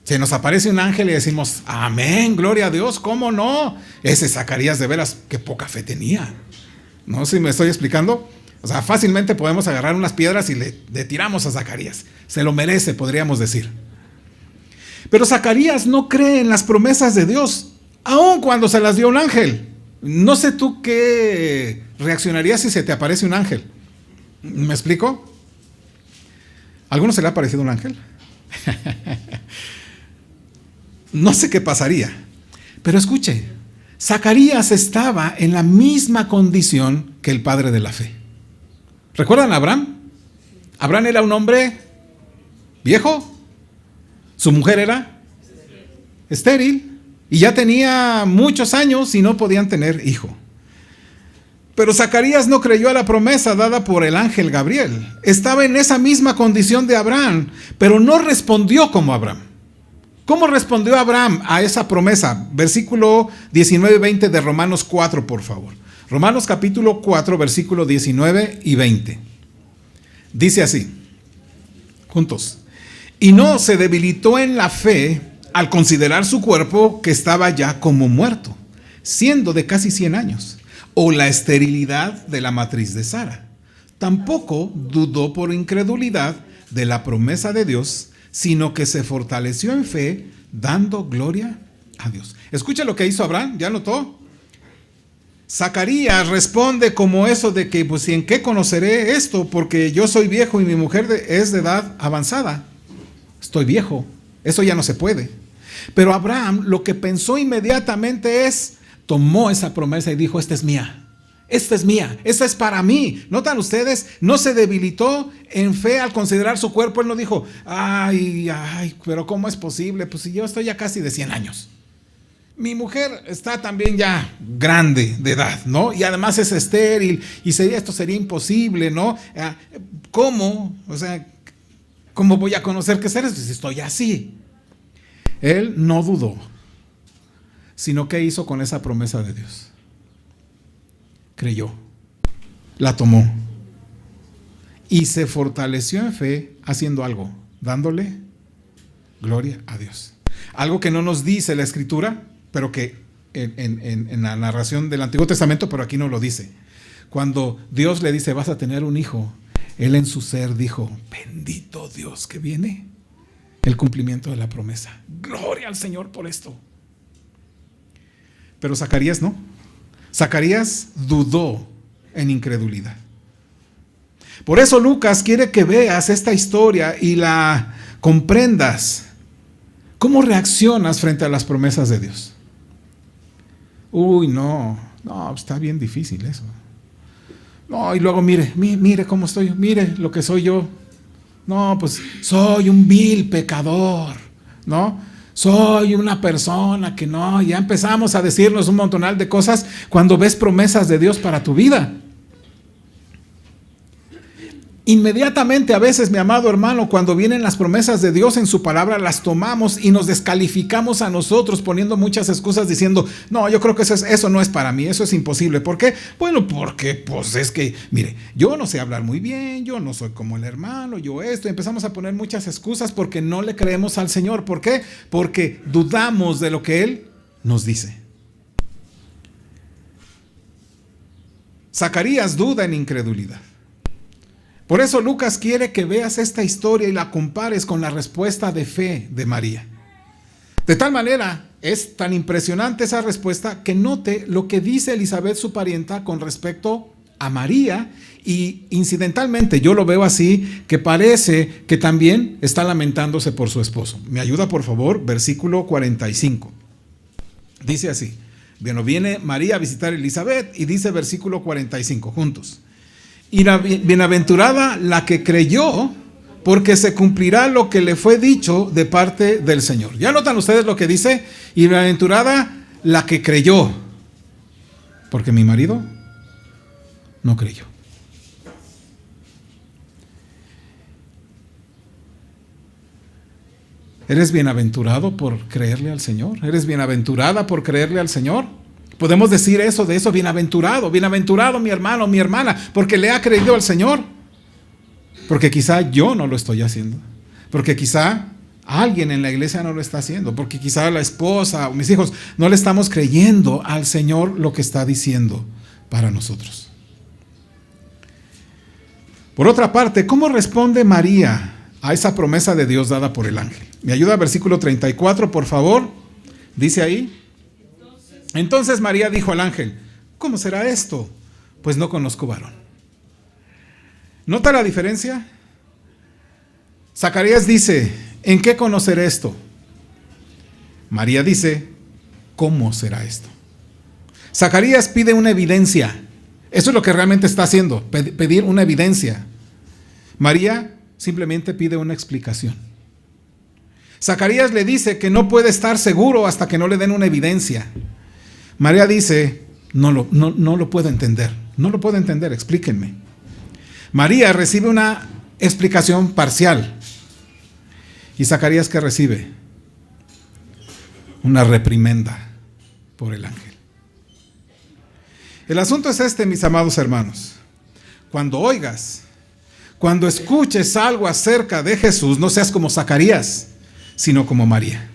Se nos aparece un ángel y decimos: amén, gloria a Dios, ¿cómo no? Ese Zacarías, de veras, qué poca fe tenía. ¿No? Si me estoy explicando. O sea, fácilmente podemos agarrar unas piedras y le tiramos a Zacarías. Se lo merece, podríamos decir. Pero Zacarías no cree en las promesas de Dios, aun cuando se las dio un ángel. No sé tú qué reaccionarías si se te aparece un ángel. ¿Me explico? ¿A alguno se le ha aparecido un ángel? No sé qué pasaría. Pero escuche, Zacarías estaba en la misma condición que el padre de la fe. ¿Recuerdan a Abraham? Abraham era un hombre viejo. Su mujer era estéril y ya tenía muchos años y no podían tener hijo. Pero Zacarías no creyó a la promesa dada por el ángel Gabriel. Estaba en esa misma condición de Abraham, pero no respondió como Abraham. ¿Cómo respondió Abraham a esa promesa? Versículo 19 y 20 de Romanos 4, por favor. Romanos capítulo 4, versículo 19 y 20. Dice así, juntos: y no se debilitó en la fe al considerar su cuerpo que estaba ya como muerto, siendo de casi 100 años, o la esterilidad de la matriz de Sara. Tampoco dudó por incredulidad de la promesa de Dios, sino que se fortaleció en fe, dando gloria a Dios. Escucha lo que hizo Abraham, ¿ya notó? Zacarías responde como eso de que, pues, ¿en qué conoceré esto? Porque yo soy viejo y mi mujer es de edad avanzada. Estoy viejo, eso ya no se puede. Pero Abraham lo que pensó inmediatamente es, tomó esa promesa y dijo: esta es mía, esta es mía, esta es para mí. ¿Notan ustedes? No se debilitó en fe al considerar su cuerpo. Él no dijo: ay, pero ¿cómo es posible? Pues si yo estoy ya casi de 100 años. Mi mujer está también ya grande de edad, ¿no? Y además es estéril y esto sería imposible, ¿no? ¿Cómo? O sea, ¿cómo voy a conocer qué ser si estoy así? Él no dudó, sino ¿qué hizo con esa promesa de Dios? Creyó, la tomó y se fortaleció en fe haciendo algo, dándole gloria a Dios. Algo que no nos dice la Escritura, pero que en la narración del Antiguo Testamento, pero aquí no lo dice. Cuando Dios le dice: vas a tener un hijo, él en su ser dijo: bendito Dios que viene el cumplimiento de la promesa. Gloria al Señor por esto. Pero Zacarías no. Zacarías dudó en incredulidad. Por eso Lucas quiere que veas esta historia y la comprendas. ¿Cómo reaccionas frente a las promesas de Dios? Uy, no, está bien difícil eso. No, y luego mire cómo estoy, mire lo que soy yo. No, pues soy un vil pecador, ¿no? Soy una persona que no, ya empezamos a decirnos un montonal de cosas cuando ves promesas de Dios para tu vida. Inmediatamente a veces, mi amado hermano, cuando vienen las promesas de Dios en su palabra, las tomamos y nos descalificamos a nosotros poniendo muchas excusas diciendo, no, yo creo que eso no es para mí, eso es imposible. ¿Por qué? Bueno, porque pues es que, mire, yo no sé hablar muy bien, yo no soy como el hermano, yo esto. Empezamos a poner muchas excusas porque no le creemos al Señor. ¿Por qué? Porque dudamos de lo que Él nos dice. Zacarías duda en incredulidad. Por eso Lucas quiere que veas esta historia y la compares con la respuesta de fe de María. De tal manera, es tan impresionante esa respuesta que note lo que dice Elizabeth, su parienta, con respecto a María, y incidentalmente yo lo veo así, que parece que también está lamentándose por su esposo. ¿Me ayuda, por favor? Versículo 45. Dice así. Bueno, viene María a visitar a Elizabeth y dice versículo 45, juntos. Y bienaventurada la que creyó, porque se cumplirá lo que le fue dicho de parte del Señor. ¿Ya notan ustedes lo que dice? Y bienaventurada la que creyó, porque mi marido no creyó. ¿Eres bienaventurado por creerle al Señor? ¿Eres bienaventurada por creerle al Señor? Podemos decir eso, bienaventurado, bienaventurado mi hermano, mi hermana, porque le ha creído al Señor. Porque quizá yo no lo estoy haciendo. Porque quizá alguien en la iglesia no lo está haciendo. Porque quizá la esposa o mis hijos no le estamos creyendo al Señor lo que está diciendo para nosotros. Por otra parte, ¿cómo responde María a esa promesa de Dios dada por el ángel? ¿Me ayuda versículo 34, por favor? Dice ahí. Entonces María dijo al ángel, ¿cómo será esto? Pues no conozco varón. ¿Nota la diferencia? Zacarías dice, ¿en qué conocer esto? María dice, ¿cómo será esto? Zacarías pide una evidencia. Eso es lo que realmente está haciendo, pedir una evidencia. María simplemente pide una explicación. Zacarías le dice que no puede estar seguro hasta que no le den una evidencia. María dice, no lo puedo entender, no lo puedo entender, explíquenme. María recibe una explicación parcial. ¿Y Zacarías qué recibe? Una reprimenda por el ángel. El asunto es este, mis amados hermanos. Cuando escuches algo acerca de Jesús, no seas como Zacarías, sino como María.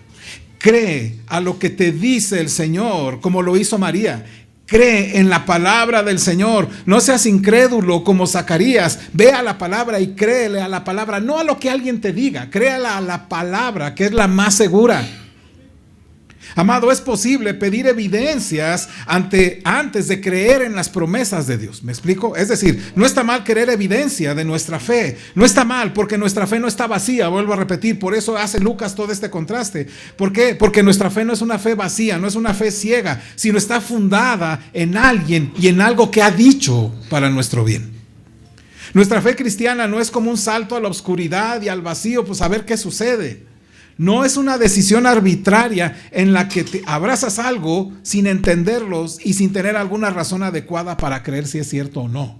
Cree a lo que te dice el Señor, como lo hizo María. Cree en la palabra del Señor. No seas incrédulo como Zacarías. Ve a la palabra y créele a la palabra. No a lo que alguien te diga. Créala a la palabra, que es la más segura. Amado, es posible pedir evidencias antes de creer en las promesas de Dios. ¿Me explico? Es decir, no está mal querer evidencia de nuestra fe. No está mal porque nuestra fe no está vacía. Vuelvo a repetir, por eso hace Lucas todo este contraste. ¿Por qué? Porque nuestra fe no es una fe vacía, no es una fe ciega, sino está fundada en alguien y en algo que ha dicho para nuestro bien. Nuestra fe cristiana no es como un salto a la oscuridad y al vacío, pues a ver qué sucede. No es una decisión arbitraria en la que te abrazas algo sin entenderlos y sin tener alguna razón adecuada para creer si es cierto o no.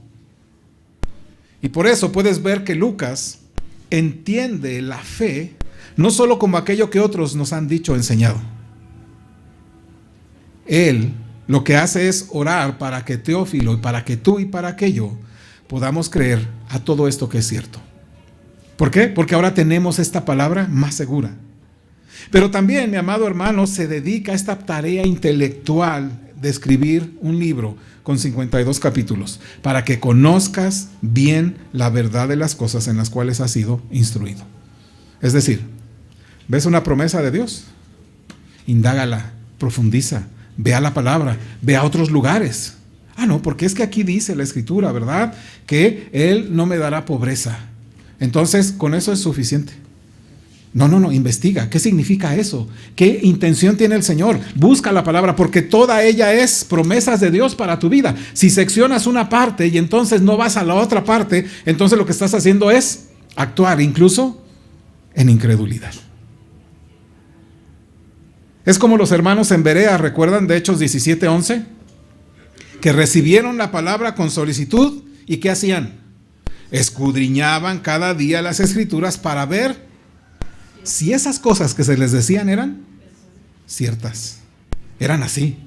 Y por eso puedes ver que Lucas entiende la fe no solo como aquello que otros nos han dicho o enseñado. Él lo que hace es orar para que Teófilo y para que tú y para que yo podamos creer a todo esto que es cierto. ¿Por qué? Porque ahora tenemos esta palabra más segura. Pero también, mi amado hermano, se dedica a esta tarea intelectual de escribir un libro con 52 capítulos para que conozcas bien la verdad de las cosas en las cuales has sido instruido. Es decir, ¿ves una promesa de Dios? Indágala, profundiza, ve a la palabra, ve a otros lugares. No, porque es que aquí dice la Escritura, ¿verdad? Que Él no me dará pobreza. Entonces, con eso es suficiente. No, investiga. ¿Qué significa eso? ¿Qué intención tiene el Señor? Busca la palabra, porque toda ella es promesas de Dios para tu vida. Si seccionas una parte y entonces no vas a la otra parte, entonces lo que estás haciendo es actuar incluso en incredulidad. Es como los hermanos en Berea, ¿recuerdan de Hechos 17:11? Que recibieron la palabra con solicitud y ¿qué hacían? Escudriñaban cada día las escrituras para ver si esas cosas que se les decían eran ciertas, eran así.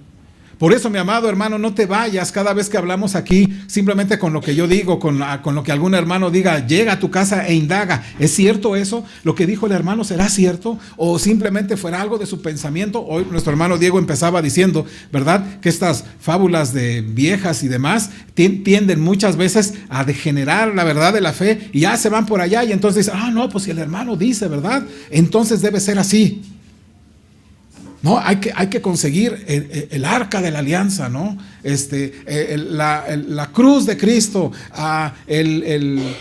Por eso, mi amado hermano, no te vayas cada vez que hablamos aquí simplemente con lo que yo digo, con lo que algún hermano diga. Llega a tu casa e indaga, ¿es cierto eso? ¿Lo que dijo el hermano será cierto? ¿O simplemente fuera algo de su pensamiento? Hoy nuestro hermano Diego empezaba diciendo, ¿verdad?, que estas fábulas de viejas y demás tienden muchas veces a degenerar la verdad de la fe y ya se van por allá y entonces dicen, no, pues si el hermano dice, ¿verdad?, entonces debe ser así. No, hay que conseguir el arca de la alianza, ¿no? La cruz de Cristo,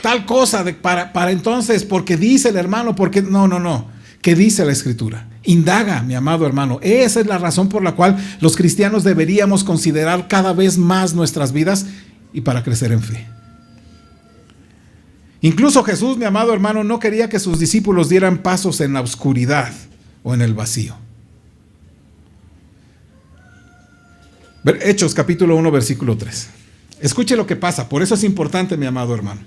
tal cosa para entonces, porque dice el hermano, porque no. ¿Qué dice la Escritura? Indaga, mi amado hermano. Esa es la razón por la cual los cristianos deberíamos considerar cada vez más nuestras vidas y para crecer en fe. Incluso Jesús, mi amado hermano, no quería que sus discípulos dieran pasos en la oscuridad o en el vacío. Hechos capítulo 1 versículo 3. Escuche lo que pasa, por eso es importante, mi amado hermano.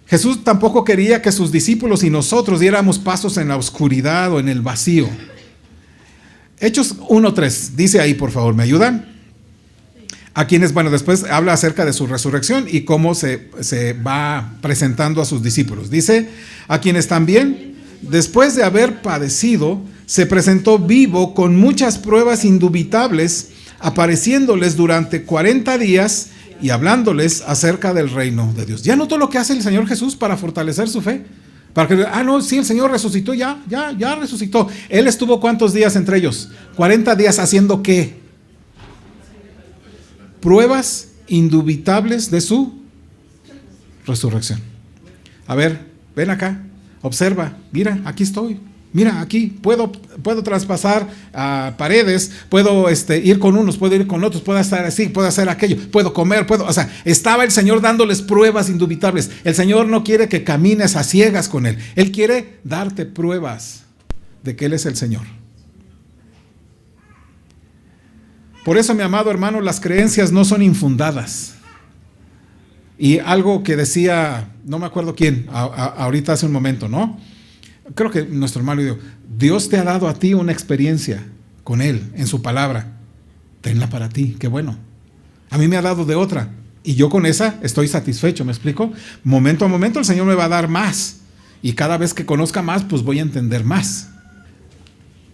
Jesús tampoco quería que sus discípulos y nosotros diéramos pasos en la oscuridad o en el vacío. Hechos 1:3, dice ahí, por favor, ¿me ayudan? A quienes, después habla acerca de su resurrección y cómo se va presentando a sus discípulos. Dice, a quienes también, después de haber padecido, se presentó vivo con muchas pruebas indubitables, apareciéndoles durante 40 días y hablándoles acerca del reino de Dios. ¿Ya notó lo que hace el Señor Jesús para fortalecer su fe? Para que, sí, el Señor resucitó, ya resucitó. Él estuvo ¿cuántos días entre ellos? 40 días haciendo ¿qué? Pruebas indubitables de su resurrección. A ver, ven acá, observa, mira, aquí estoy. Mira, aquí puedo traspasar paredes, puedo ir con unos, puedo ir con otros, puedo estar así, puedo hacer aquello, puedo comer, estaba el Señor dándoles pruebas indubitables. El Señor no quiere que camines a ciegas con Él. Él quiere darte pruebas de que Él es el Señor. Por eso, mi amado hermano, las creencias no son infundadas. Y algo que decía, no me acuerdo quién, ahorita hace un momento, ¿no? Creo que nuestro hermano dijo, Dios te ha dado a ti una experiencia con Él, en su palabra. Tenla para ti, qué bueno. A mí me ha dado de otra, y yo con esa estoy satisfecho, ¿me explico? Momento a momento el Señor me va a dar más, y cada vez que conozca más, pues voy a entender más.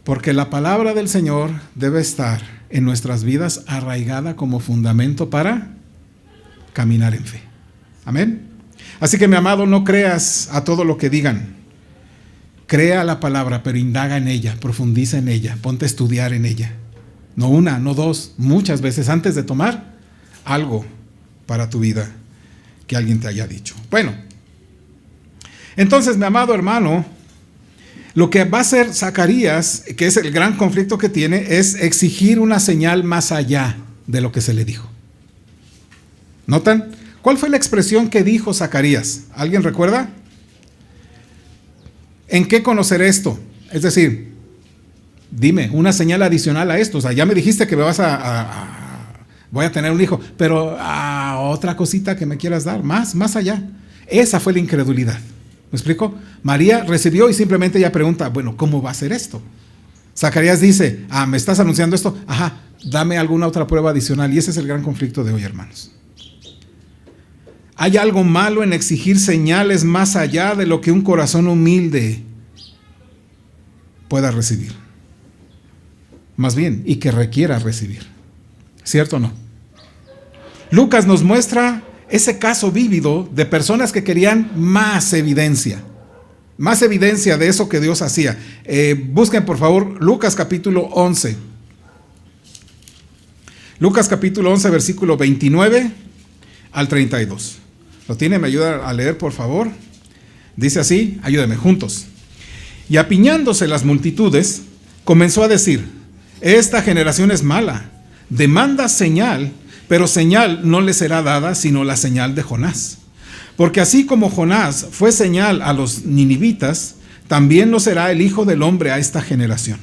Porque la palabra del Señor debe estar en nuestras vidas arraigada como fundamento para caminar en fe. Amén. Así que, mi amado, no creas a todo lo que digan. Crea la palabra, pero indaga en ella, profundiza en ella, ponte a estudiar en ella. No una, no dos, muchas veces antes de tomar algo para tu vida que alguien te haya dicho. Bueno, entonces, mi amado hermano, lo que va a hacer Zacarías, que es el gran conflicto que tiene, es exigir una señal más allá de lo que se le dijo. ¿Notan? ¿Cuál fue la expresión que dijo Zacarías? ¿Alguien recuerda? ¿En qué conocer esto? Es decir, dime, una señal adicional a esto. O sea, ya me dijiste que me voy a tener un hijo, pero otra cosita que me quieras dar, más allá. Esa fue la incredulidad. ¿Me explico? María recibió y simplemente ella pregunta, bueno, ¿cómo va a ser esto? Zacarías dice, ¿me estás anunciando esto? Ajá, dame alguna otra prueba adicional. Y ese es el gran conflicto de hoy, hermanos. ¿Hay algo malo en exigir señales más allá de lo que un corazón humilde pueda recibir? Más bien, y que requiera recibir. ¿Cierto o no? Lucas nos muestra ese caso vívido de personas que querían más evidencia de eso que Dios hacía. Busquen, por favor, Lucas capítulo 11. Lucas capítulo 11, versículo 29 al 32. ¿Lo tiene? ¿Me ayuda a leer, por favor? Dice así, ayúdenme juntos. Y apiñándose las multitudes, comenzó a decir, esta generación es mala, demanda señal, pero señal no le será dada sino la señal de Jonás. Porque así como Jonás fue señal a los ninivitas, también lo será el Hijo del Hombre a esta generación.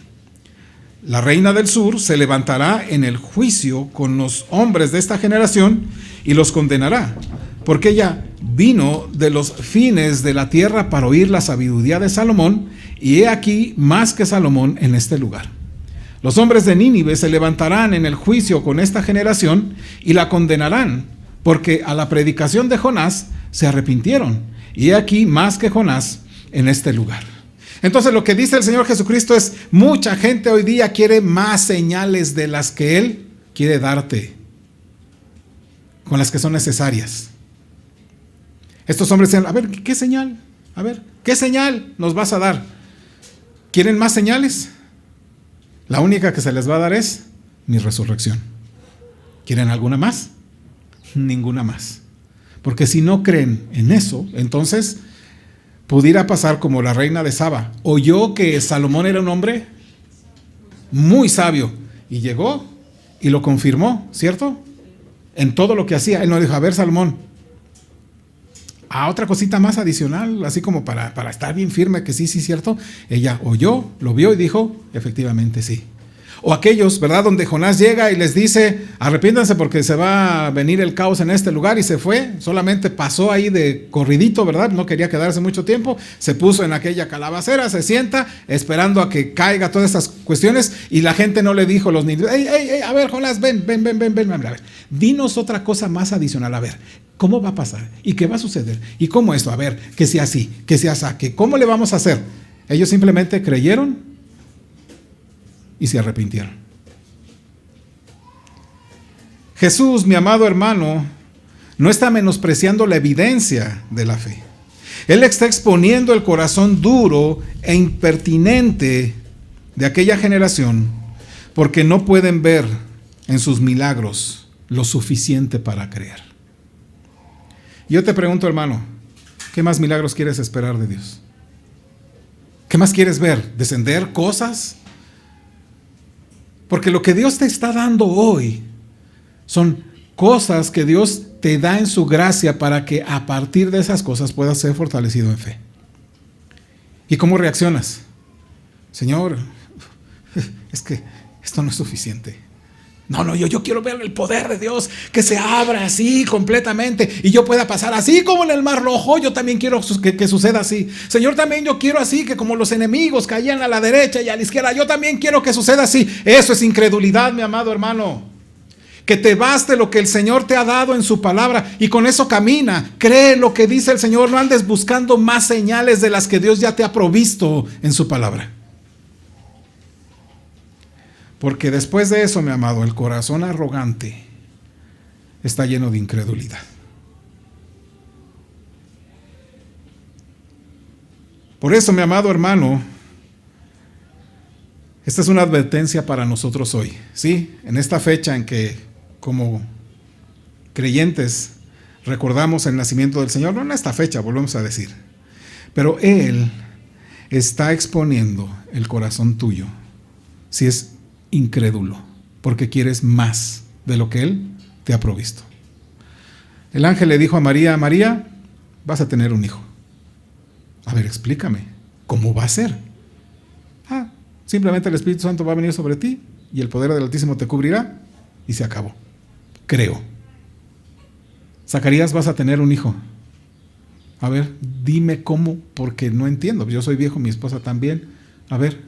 La reina del sur se levantará en el juicio con los hombres de esta generación y los condenará, porque ella vino de los fines de la tierra para oír la sabiduría de Salomón, y he aquí más que Salomón en este lugar. Los hombres de Nínive se levantarán en el juicio con esta generación y la condenarán, porque a la predicación de Jonás se arrepintieron, y he aquí más que Jonás en este lugar. Entonces lo que dice el Señor Jesucristo es, mucha gente hoy día quiere más señales de las que Él quiere darte, con las que son necesarias. Estos hombres dicen, a ver, ¿qué señal? A ver, ¿qué señal nos vas a dar? ¿Quieren más señales? La única que se les va a dar es mi resurrección. ¿Quieren alguna más? Ninguna más. Porque si no creen en eso, entonces pudiera pasar como la reina de Saba. Oyó que Salomón era un hombre muy sabio y llegó y lo confirmó, ¿cierto? En todo lo que hacía. Él no dijo, a ver, Salomón, otra cosita más adicional, así como para estar bien firme que sí, cierto. Ella oyó, lo vio y dijo, efectivamente sí. O aquellos, ¿verdad? Donde Jonás llega y les dice, arrepiéntanse porque se va a venir el caos en este lugar, y se fue, solamente pasó ahí de corridito, ¿verdad? No quería quedarse mucho tiempo, se puso en aquella calabacera, se sienta, esperando a que caiga todas estas cuestiones, y la gente no le dijo, los niños, a ver, Jonás, ven, a ver, dinos otra cosa más adicional, a ver, ¿cómo va a pasar? ¿Y qué va a suceder? ¿Y cómo esto? A ver, que sea así, que sea así, ¿cómo le vamos a hacer? Ellos simplemente creyeron y se arrepintieron. Jesús, mi amado hermano, no está menospreciando la evidencia de la fe. Él está exponiendo el corazón duro e impertinente de aquella generación, porque no pueden ver en sus milagros lo suficiente para creer. Yo te pregunto, hermano, ¿qué más milagros quieres esperar de Dios? ¿Qué más quieres ver? ¿Descender cosas? Porque lo que Dios te está dando hoy son cosas que Dios te da en su gracia para que a partir de esas cosas puedas ser fortalecido en fe. ¿Y cómo reaccionas? Señor, es que esto no es suficiente. No, yo quiero ver el poder de Dios, que se abra así completamente y yo pueda pasar así como en el Mar Rojo. Yo también quiero que suceda así. Señor, también yo quiero así, que como los enemigos caían a la derecha y a la izquierda, yo también quiero que suceda así. Eso es incredulidad, mi amado hermano. Que te baste lo que el Señor te ha dado en su palabra y con eso camina. Cree lo que dice el Señor. No andes buscando más señales de las que Dios ya te ha provisto en su palabra. Porque después de eso, mi amado, el corazón arrogante está lleno de incredulidad. Por eso, mi amado hermano, esta es una advertencia para nosotros hoy, ¿sí? En esta fecha en que, como creyentes, recordamos el nacimiento del Señor, no en esta fecha, volvemos a decir, pero Él está exponiendo el corazón tuyo, si es incrédulo, porque quieres más de lo que Él te ha provisto. El ángel le dijo a María, María, vas a tener un hijo. A ver, explícame, ¿cómo va a ser? Simplemente el Espíritu Santo va a venir sobre ti y el poder del Altísimo te cubrirá y se acabó. Creo. Zacarías, vas a tener un hijo. A ver, dime cómo, porque no entiendo. Yo soy viejo, mi esposa también. A ver,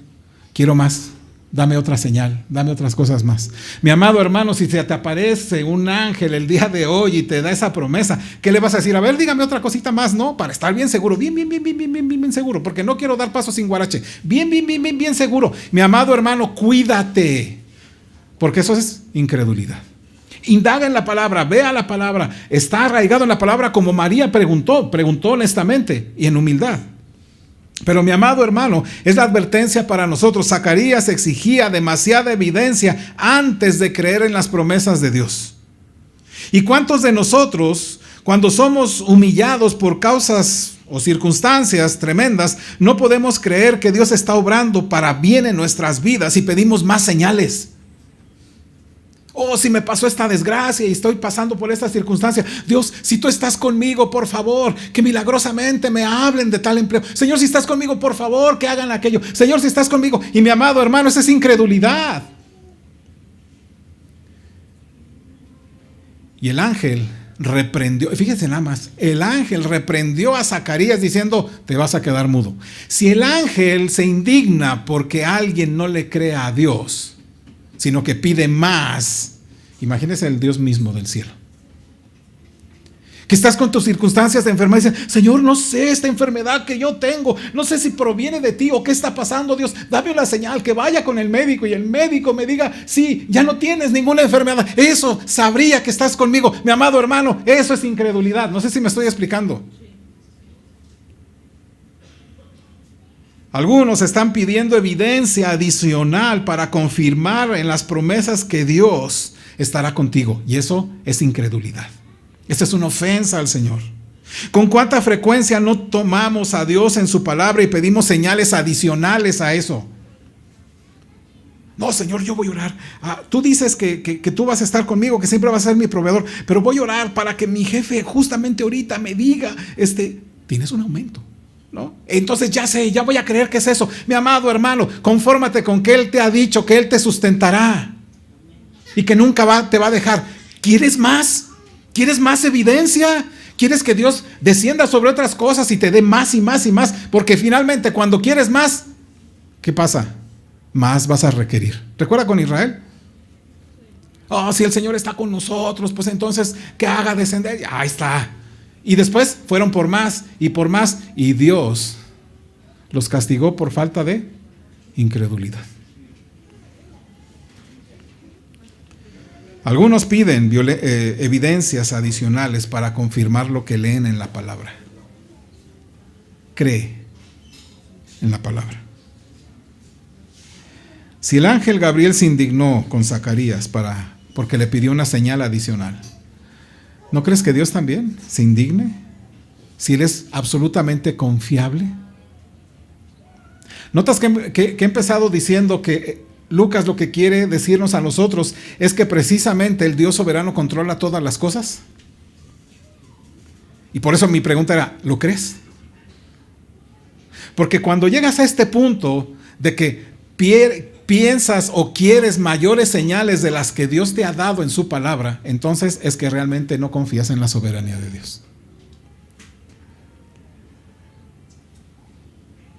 quiero más. Dame otra señal, dame otras cosas más. Mi amado hermano, si se te aparece un ángel el día de hoy y te da esa promesa, ¿qué le vas a decir? A ver, dígame otra cosita más, ¿no? Para estar bien seguro, bien seguro, porque no quiero dar paso sin guarache. Bien seguro. Mi amado hermano, cuídate, porque eso es incredulidad. Indaga en la palabra, vea la palabra, está arraigado en la palabra como María preguntó honestamente y en humildad. Pero mi amado hermano, es la advertencia para nosotros. Zacarías exigía demasiada evidencia antes de creer en las promesas de Dios. ¿Y cuántos de nosotros, cuando somos humillados por causas o circunstancias tremendas, no podemos creer que Dios está obrando para bien en nuestras vidas y pedimos más señales? Oh, si me pasó esta desgracia y estoy pasando por esta circunstancia. Dios, si tú estás conmigo, por favor, que milagrosamente me hablen de tal empleo. Señor, si estás conmigo, por favor, que hagan aquello. Señor, si estás conmigo. Y mi amado hermano, esa es incredulidad. Y el ángel reprendió, fíjense nada más, el ángel reprendió a Zacarías diciendo, te vas a quedar mudo. Si el ángel se indigna porque alguien no le cree a Dios, sino que pide más, imagínense el Dios mismo del cielo. Que estás con tus circunstancias de enfermedad y dices, Señor, no sé esta enfermedad que yo tengo, no sé si proviene de ti o qué está pasando, Dios, dame una señal, que vaya con el médico y el médico me diga, sí, ya no tienes ninguna enfermedad. Eso sabría que estás conmigo, mi amado hermano, eso es incredulidad. No sé si me estoy explicando. Algunos están pidiendo evidencia adicional para confirmar en las promesas que Dios estará contigo, y eso es incredulidad. Esta es una ofensa al Señor. ¿Con cuánta frecuencia no tomamos a Dios en su palabra y pedimos señales adicionales a eso? No, Señor, yo voy a orar. Tú dices que tú vas a estar conmigo, que siempre vas a ser mi proveedor, pero voy a orar para que mi jefe justamente ahorita me diga, tienes un aumento, ¿no? Entonces ya sé, ya voy a creer que es eso. Mi amado hermano, confórmate con que Él te ha dicho que Él te sustentará y que nunca te va a dejar. ¿Quieres más? ¿Quieres más evidencia? ¿Quieres que Dios descienda sobre otras cosas y te dé más y más y más? Porque finalmente cuando quieres más, ¿qué pasa? Más vas a requerir. ¿Recuerda con Israel? Oh, si el Señor está con nosotros, pues entonces que haga descender. Ahí está. Y después fueron por más, y Dios los castigó por falta de incredulidad. Algunos piden evidencias adicionales para confirmar lo que leen en la palabra. Cree en la palabra. Si el ángel Gabriel se indignó con Zacarías porque le pidió una señal adicional, ¿no crees que Dios también se indigne? Si Él es absolutamente confiable. ¿Notas que he empezado diciendo que Lucas lo que quiere decirnos a nosotros es que precisamente el Dios soberano controla todas las cosas? Y por eso mi pregunta era, ¿lo crees? Porque cuando llegas a este punto de que piensas o quieres mayores señales de las que Dios te ha dado en su palabra, entonces es que realmente no confías en la soberanía de Dios.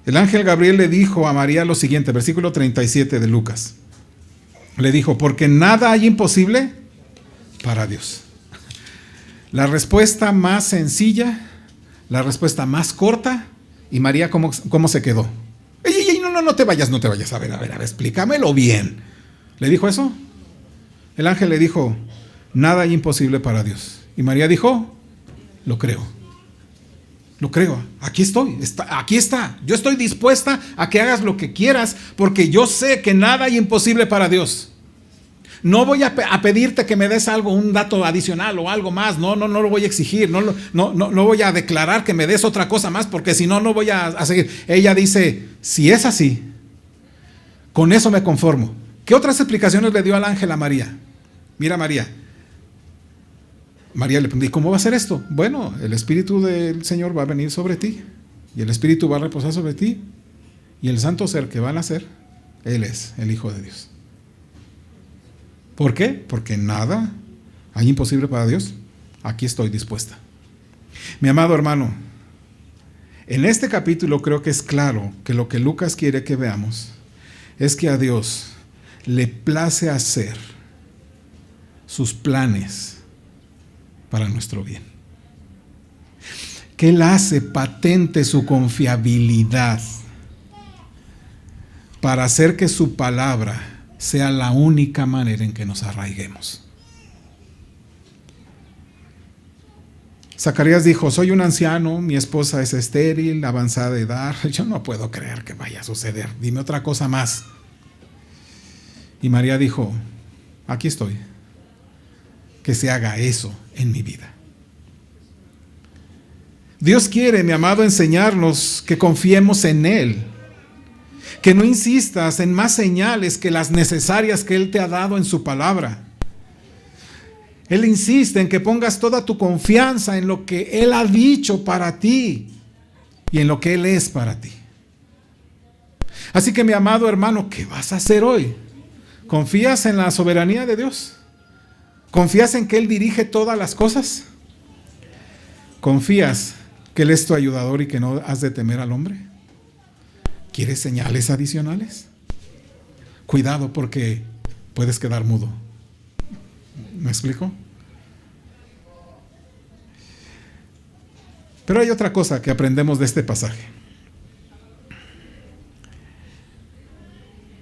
El ángel Gabriel le dijo a María lo siguiente, versículo 37 de Lucas. Le dijo, porque nada hay imposible para Dios. La respuesta más sencilla, la respuesta más corta. Y María, ¿cómo se quedó? Ey, no te vayas. A ver, explícamelo bien. ¿Le dijo eso? El ángel le dijo, nada hay imposible para Dios. Y María dijo, lo creo. Lo creo, aquí estoy, aquí está. Yo estoy dispuesta a que hagas lo que quieras porque yo sé que nada hay imposible para Dios. No voy a pedirte que me des algo, un dato adicional o algo más. No lo voy a exigir. No voy a declarar que me des otra cosa más porque si no voy a seguir. Ella dice, si es así, con eso me conformo. ¿Qué otras explicaciones le dio al ángel a María? Mira, María le preguntó, ¿cómo va a ser esto? Bueno, el Espíritu del Señor va a venir sobre ti y el Espíritu va a reposar sobre ti y el santo ser que va a nacer, Él es el Hijo de Dios. ¿Por qué? Porque nada hay imposible para Dios. Aquí estoy dispuesta. Mi amado hermano, en este capítulo creo que es claro que lo que Lucas quiere que veamos es que a Dios le place hacer sus planes para nuestro bien. Que Él hace patente su confiabilidad para hacer que su palabra sea la única manera en que nos arraiguemos. Zacarías dijo, soy un anciano, mi esposa es estéril, avanzada de edad, yo no puedo creer que vaya a suceder, dime otra cosa más. Y María dijo, aquí estoy, que se haga eso en mi vida. Dios quiere, mi amado, enseñarnos que confiemos en Él, que no insistas en más señales que las necesarias que Él te ha dado en su palabra. Él insiste en que pongas toda tu confianza en lo que Él ha dicho para ti y en lo que Él es para ti. Así que, mi amado hermano, ¿qué vas a hacer hoy? ¿Confías en la soberanía de Dios? ¿Confías en que Él dirige todas las cosas? ¿Confías que Él es tu ayudador y que no has de temer al hombre? ¿Quieres señales adicionales? Cuidado, porque puedes quedar mudo. ¿Me explico? Pero hay otra cosa que aprendemos de este pasaje.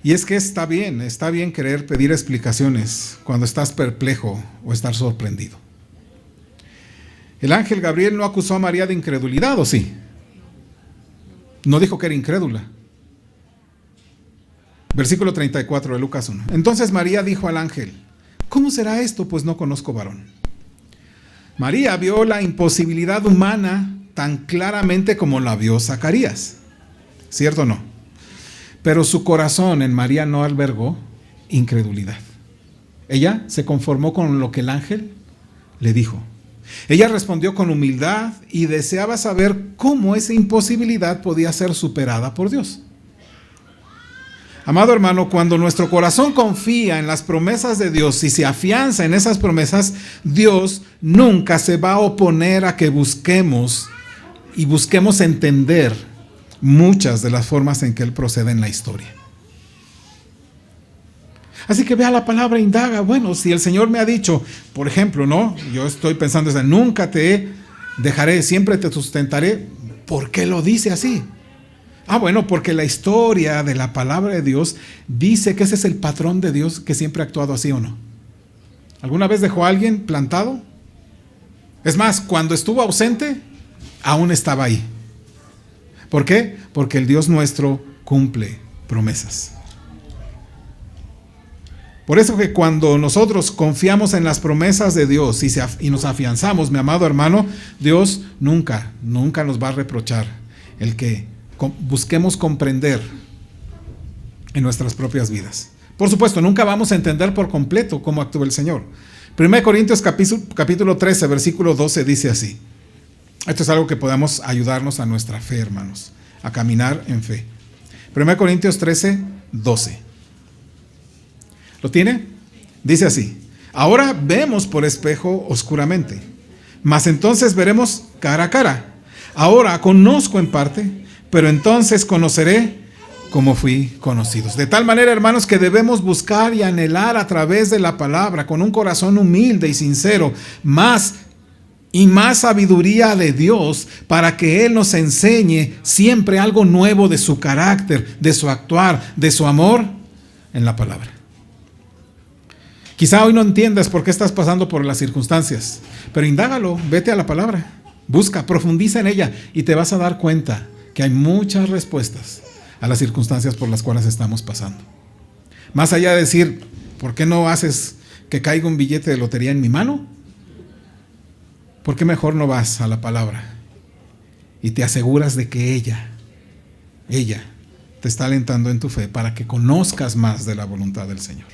Y es que está bien querer pedir explicaciones cuando estás perplejo o estar sorprendido. El ángel Gabriel no acusó a María de incredulidad, ¿o sí? No dijo que era incrédula. Versículo 34 de Lucas 1. Entonces María dijo al ángel: ¿cómo será esto? Pues no conozco varón. María vio la imposibilidad humana tan claramente como la vio Zacarías. ¿Cierto o no? Pero su corazón en María no albergó incredulidad. Ella se conformó con lo que el ángel le dijo. Ella respondió con humildad y deseaba saber cómo esa imposibilidad podía ser superada por Dios. Amado hermano, cuando nuestro corazón confía en las promesas de Dios y se afianza en esas promesas, Dios nunca se va a oponer a que busquemos entender muchas de las formas en que Él procede en la historia. Así que vea la palabra e indaga. Bueno, si el Señor me ha dicho, por ejemplo, ¿no? Yo estoy pensando, nunca te dejaré, siempre te sustentaré. ¿Por qué lo dice así? Bueno, porque la historia de la palabra de Dios dice que ese es el patrón de Dios que siempre ha actuado así, ¿o no? ¿Alguna vez dejó a alguien plantado? Es más, cuando estuvo ausente, aún estaba ahí. ¿Por qué? Porque el Dios nuestro cumple promesas. Por eso que cuando nosotros confiamos en las promesas de Dios y nos afianzamos, mi amado hermano, Dios nunca nos va a reprochar el que busquemos comprender en nuestras propias vidas. Por supuesto, nunca vamos a entender por completo cómo actúa el Señor. 1 Corintios capítulo 13, versículo 12 dice así. Esto es algo que podamos ayudarnos a nuestra fe, hermanos, a caminar en fe. 1 Corintios 13, 12. ¿Lo tiene? Dice así: ahora vemos por espejo oscuramente, mas entonces veremos cara a cara. Ahora conozco en parte, pero entonces conoceré como fui conocidos. De tal manera, hermanos, que debemos buscar y anhelar a través de la palabra, con un corazón humilde y sincero, más sabiduría de Dios, para que Él nos enseñe siempre algo nuevo de su carácter, de su actuar, de su amor en la palabra. Quizá hoy no entiendas por qué estás pasando por las circunstancias, pero indágalo, vete a la palabra, busca, profundiza en ella y te vas a dar cuenta que hay muchas respuestas a las circunstancias por las cuales estamos pasando. Más allá de decir, ¿por qué no haces que caiga un billete de lotería en mi mano? ¿Por qué mejor no vas a la palabra y te aseguras de que ella te está alentando en tu fe para que conozcas más de la voluntad del Señor?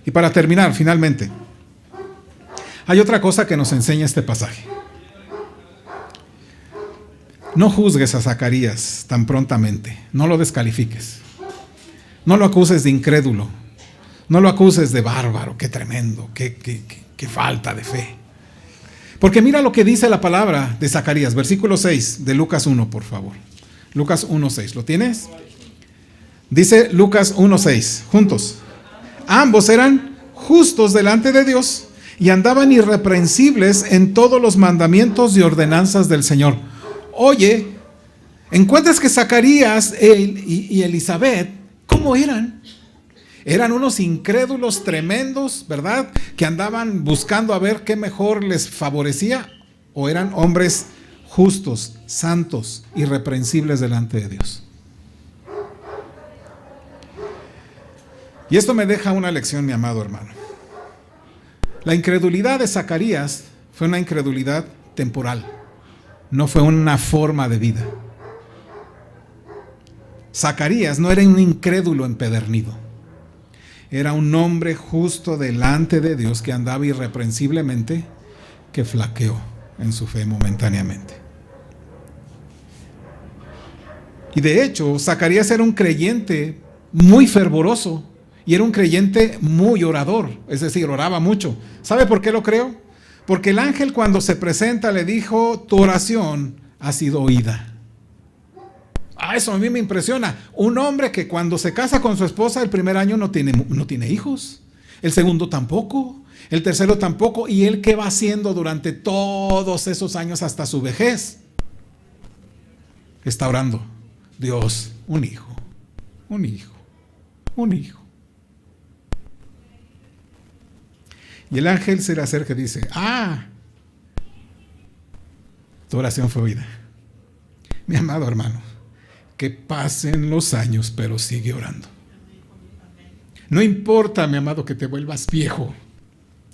Y para terminar, finalmente, hay otra cosa que nos enseña este pasaje. No juzgues a Zacarías tan prontamente, no lo descalifiques, no lo acuses de incrédulo, no lo acuses de bárbaro, qué tremendo, qué falta de fe. Porque mira lo que dice la palabra de Zacarías, versículo 6 de Lucas 1, por favor. Lucas 1:6, ¿lo tienes? Dice Lucas 1:6, juntos. Ambos eran justos delante de Dios y andaban irreprensibles en todos los mandamientos y ordenanzas del Señor. Oye, encuentras que Zacarías y Elizabeth, ¿cómo eran? Eran unos incrédulos tremendos, ¿verdad? Que andaban buscando a ver qué mejor les favorecía, o eran hombres justos, santos, irreprensibles delante de Dios. Y esto me deja una lección, mi amado hermano. La incredulidad de Zacarías fue una incredulidad temporal, no fue una forma de vida. Zacarías no era un incrédulo empedernido. Era un hombre justo delante de Dios que andaba irreprensiblemente, que flaqueó en su fe momentáneamente. Y de hecho, Zacarías era un creyente muy fervoroso y era un creyente muy orador, es decir, oraba mucho. ¿Sabe por qué lo creo? Porque el ángel, cuando se presenta, le dijo: tu oración ha sido oída. Eso a mí me impresiona. Un hombre que cuando se casa con su esposa el primer año no tiene hijos, el segundo tampoco, el tercero tampoco, y él, ¿qué va haciendo durante todos esos años hasta su vejez? Está orando: Dios, un hijo, un hijo, un hijo. Y el ángel se le acerca y dice: tu oración fue oída. Mi amado hermano, que pasen los años, pero sigue orando. No importa, mi amado, que te vuelvas viejo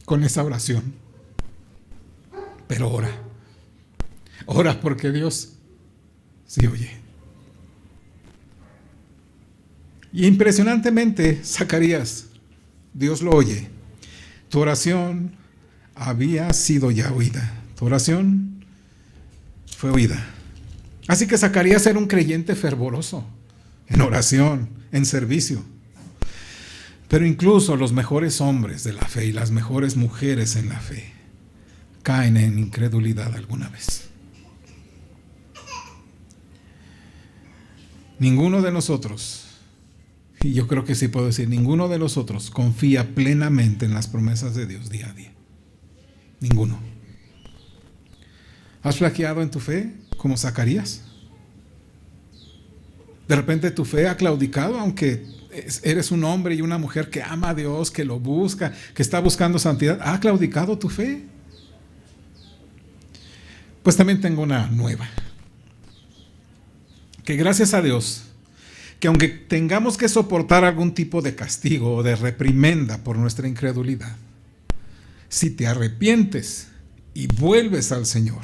con esa oración, pero ora. Ora, porque Dios sí oye. Y impresionantemente, Zacarías, Dios lo oye. Tu oración había sido ya oída. Tu oración fue oída. Así que Zacarías era un creyente fervoroso en oración, en servicio. Pero incluso los mejores hombres de la fe y las mejores mujeres en la fe caen en incredulidad alguna vez. Ninguno de nosotros, y yo creo que sí puedo decir, ninguno de nosotros confía plenamente en las promesas de Dios día a día. Ninguno. ¿Has flaqueado en tu fe como Zacarías? De repente tu fe ha claudicado, aunque eres un hombre y una mujer que ama a Dios, que lo busca, que está buscando santidad. ¿Ha claudicado tu fe? Pues también tengo una nueva. Que gracias a Dios, que aunque tengamos que soportar algún tipo de castigo o de reprimenda por nuestra incredulidad, si te arrepientes y vuelves al Señor,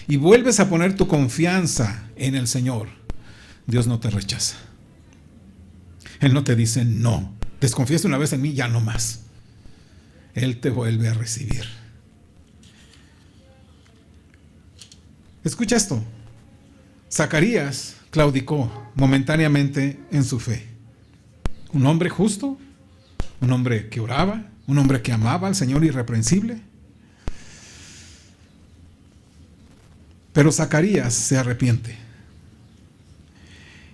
y vuelves a poner tu confianza en el Señor, Dios no te rechaza. Él no te dice: no, desconfías una vez en mí, ya no más. Él te vuelve a recibir. Escucha esto. Zacarías claudicó momentáneamente en su fe. Un hombre justo, un hombre que oraba, un hombre que amaba al Señor irreprensible. Pero Zacarías se arrepiente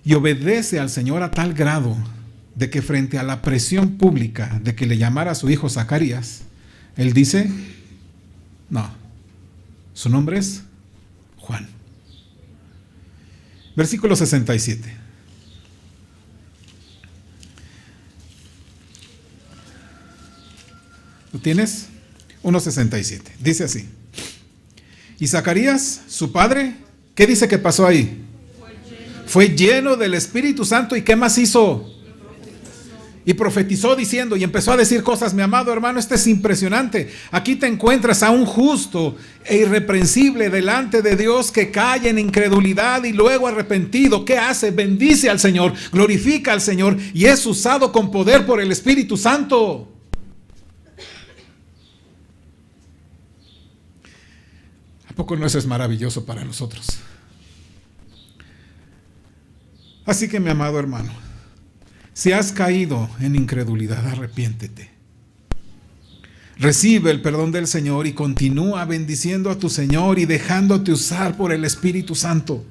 y obedece al Señor a tal grado de que frente a la presión pública de que le llamara a su hijo Zacarías, él dice: no, su nombre es Juan. Versículo 67. ¿Lo tienes? 1:67. Dice así: y Zacarías, su padre, ¿qué dice que pasó ahí? Fue lleno del Espíritu Santo. ¿Y qué más hizo? Y profetizó diciendo, y empezó a decir cosas. Mi amado hermano, esto es impresionante. Aquí te encuentras a un justo e irreprensible delante de Dios que cae en incredulidad y luego arrepentido. ¿Qué hace? Bendice al Señor, glorifica al Señor y es usado con poder por el Espíritu Santo. ¿A poco no eso es maravilloso para nosotros? Así que, mi amado hermano, si has caído en incredulidad, arrepiéntete. Recibe el perdón del Señor y continúa bendiciendo a tu Señor y dejándote usar por el Espíritu Santo.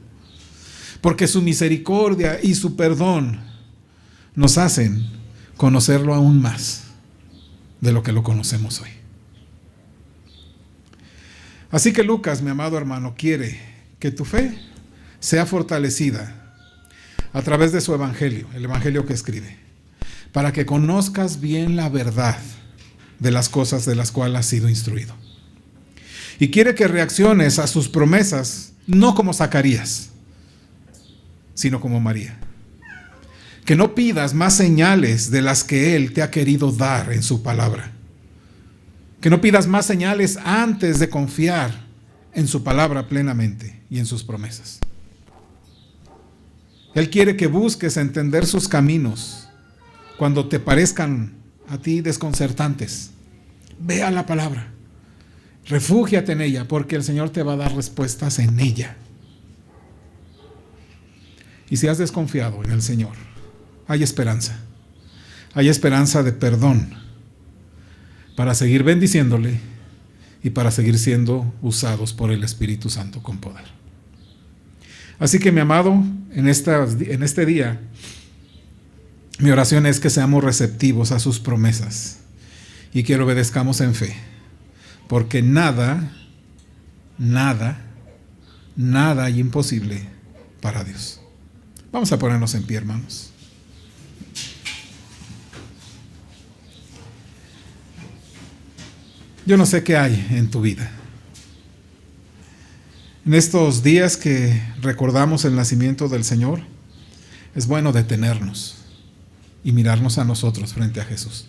Porque su misericordia y su perdón nos hacen conocerlo aún más de lo que lo conocemos hoy. Así que Lucas, mi amado hermano, quiere que tu fe sea fortalecida a través de su evangelio, el evangelio que escribe, para que conozcas bien la verdad de las cosas de las cuales has sido instruido. Y quiere que reacciones a sus promesas, no como Zacarías, sino como María. Que no pidas más señales de las que Él te ha querido dar en su palabra. Que no pidas más señales antes de confiar en su palabra plenamente y en sus promesas. Él quiere que busques entender sus caminos, cuando te parezcan a ti desconcertantes, ve a la palabra, refúgiate en ella, porque el Señor te va a dar respuestas en ella. Y si has desconfiado en el Señor, hay esperanza. Hay esperanza de perdón para seguir bendiciéndole y para seguir siendo usados por el Espíritu Santo con poder. Así que, mi amado, en este día, mi oración es que seamos receptivos a sus promesas y que lo obedezcamos en fe, porque nada hay imposible para Dios. Vamos a ponernos en pie, hermanos. Yo no sé qué hay en tu vida. En estos días que recordamos el nacimiento del Señor, es bueno detenernos y mirarnos a nosotros frente a Jesús.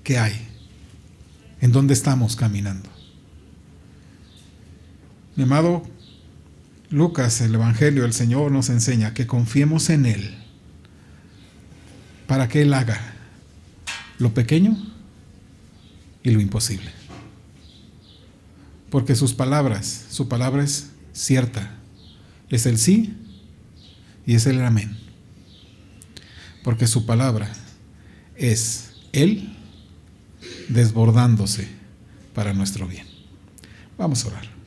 ¿Qué hay? ¿En dónde estamos caminando? Mi amado, Lucas, el Evangelio, el Señor nos enseña que confiemos en Él para que Él haga lo pequeño y lo imposible. Porque su palabra es cierta. Es el sí y es el amén. Porque su palabra es Él desbordándose para nuestro bien. Vamos a orar.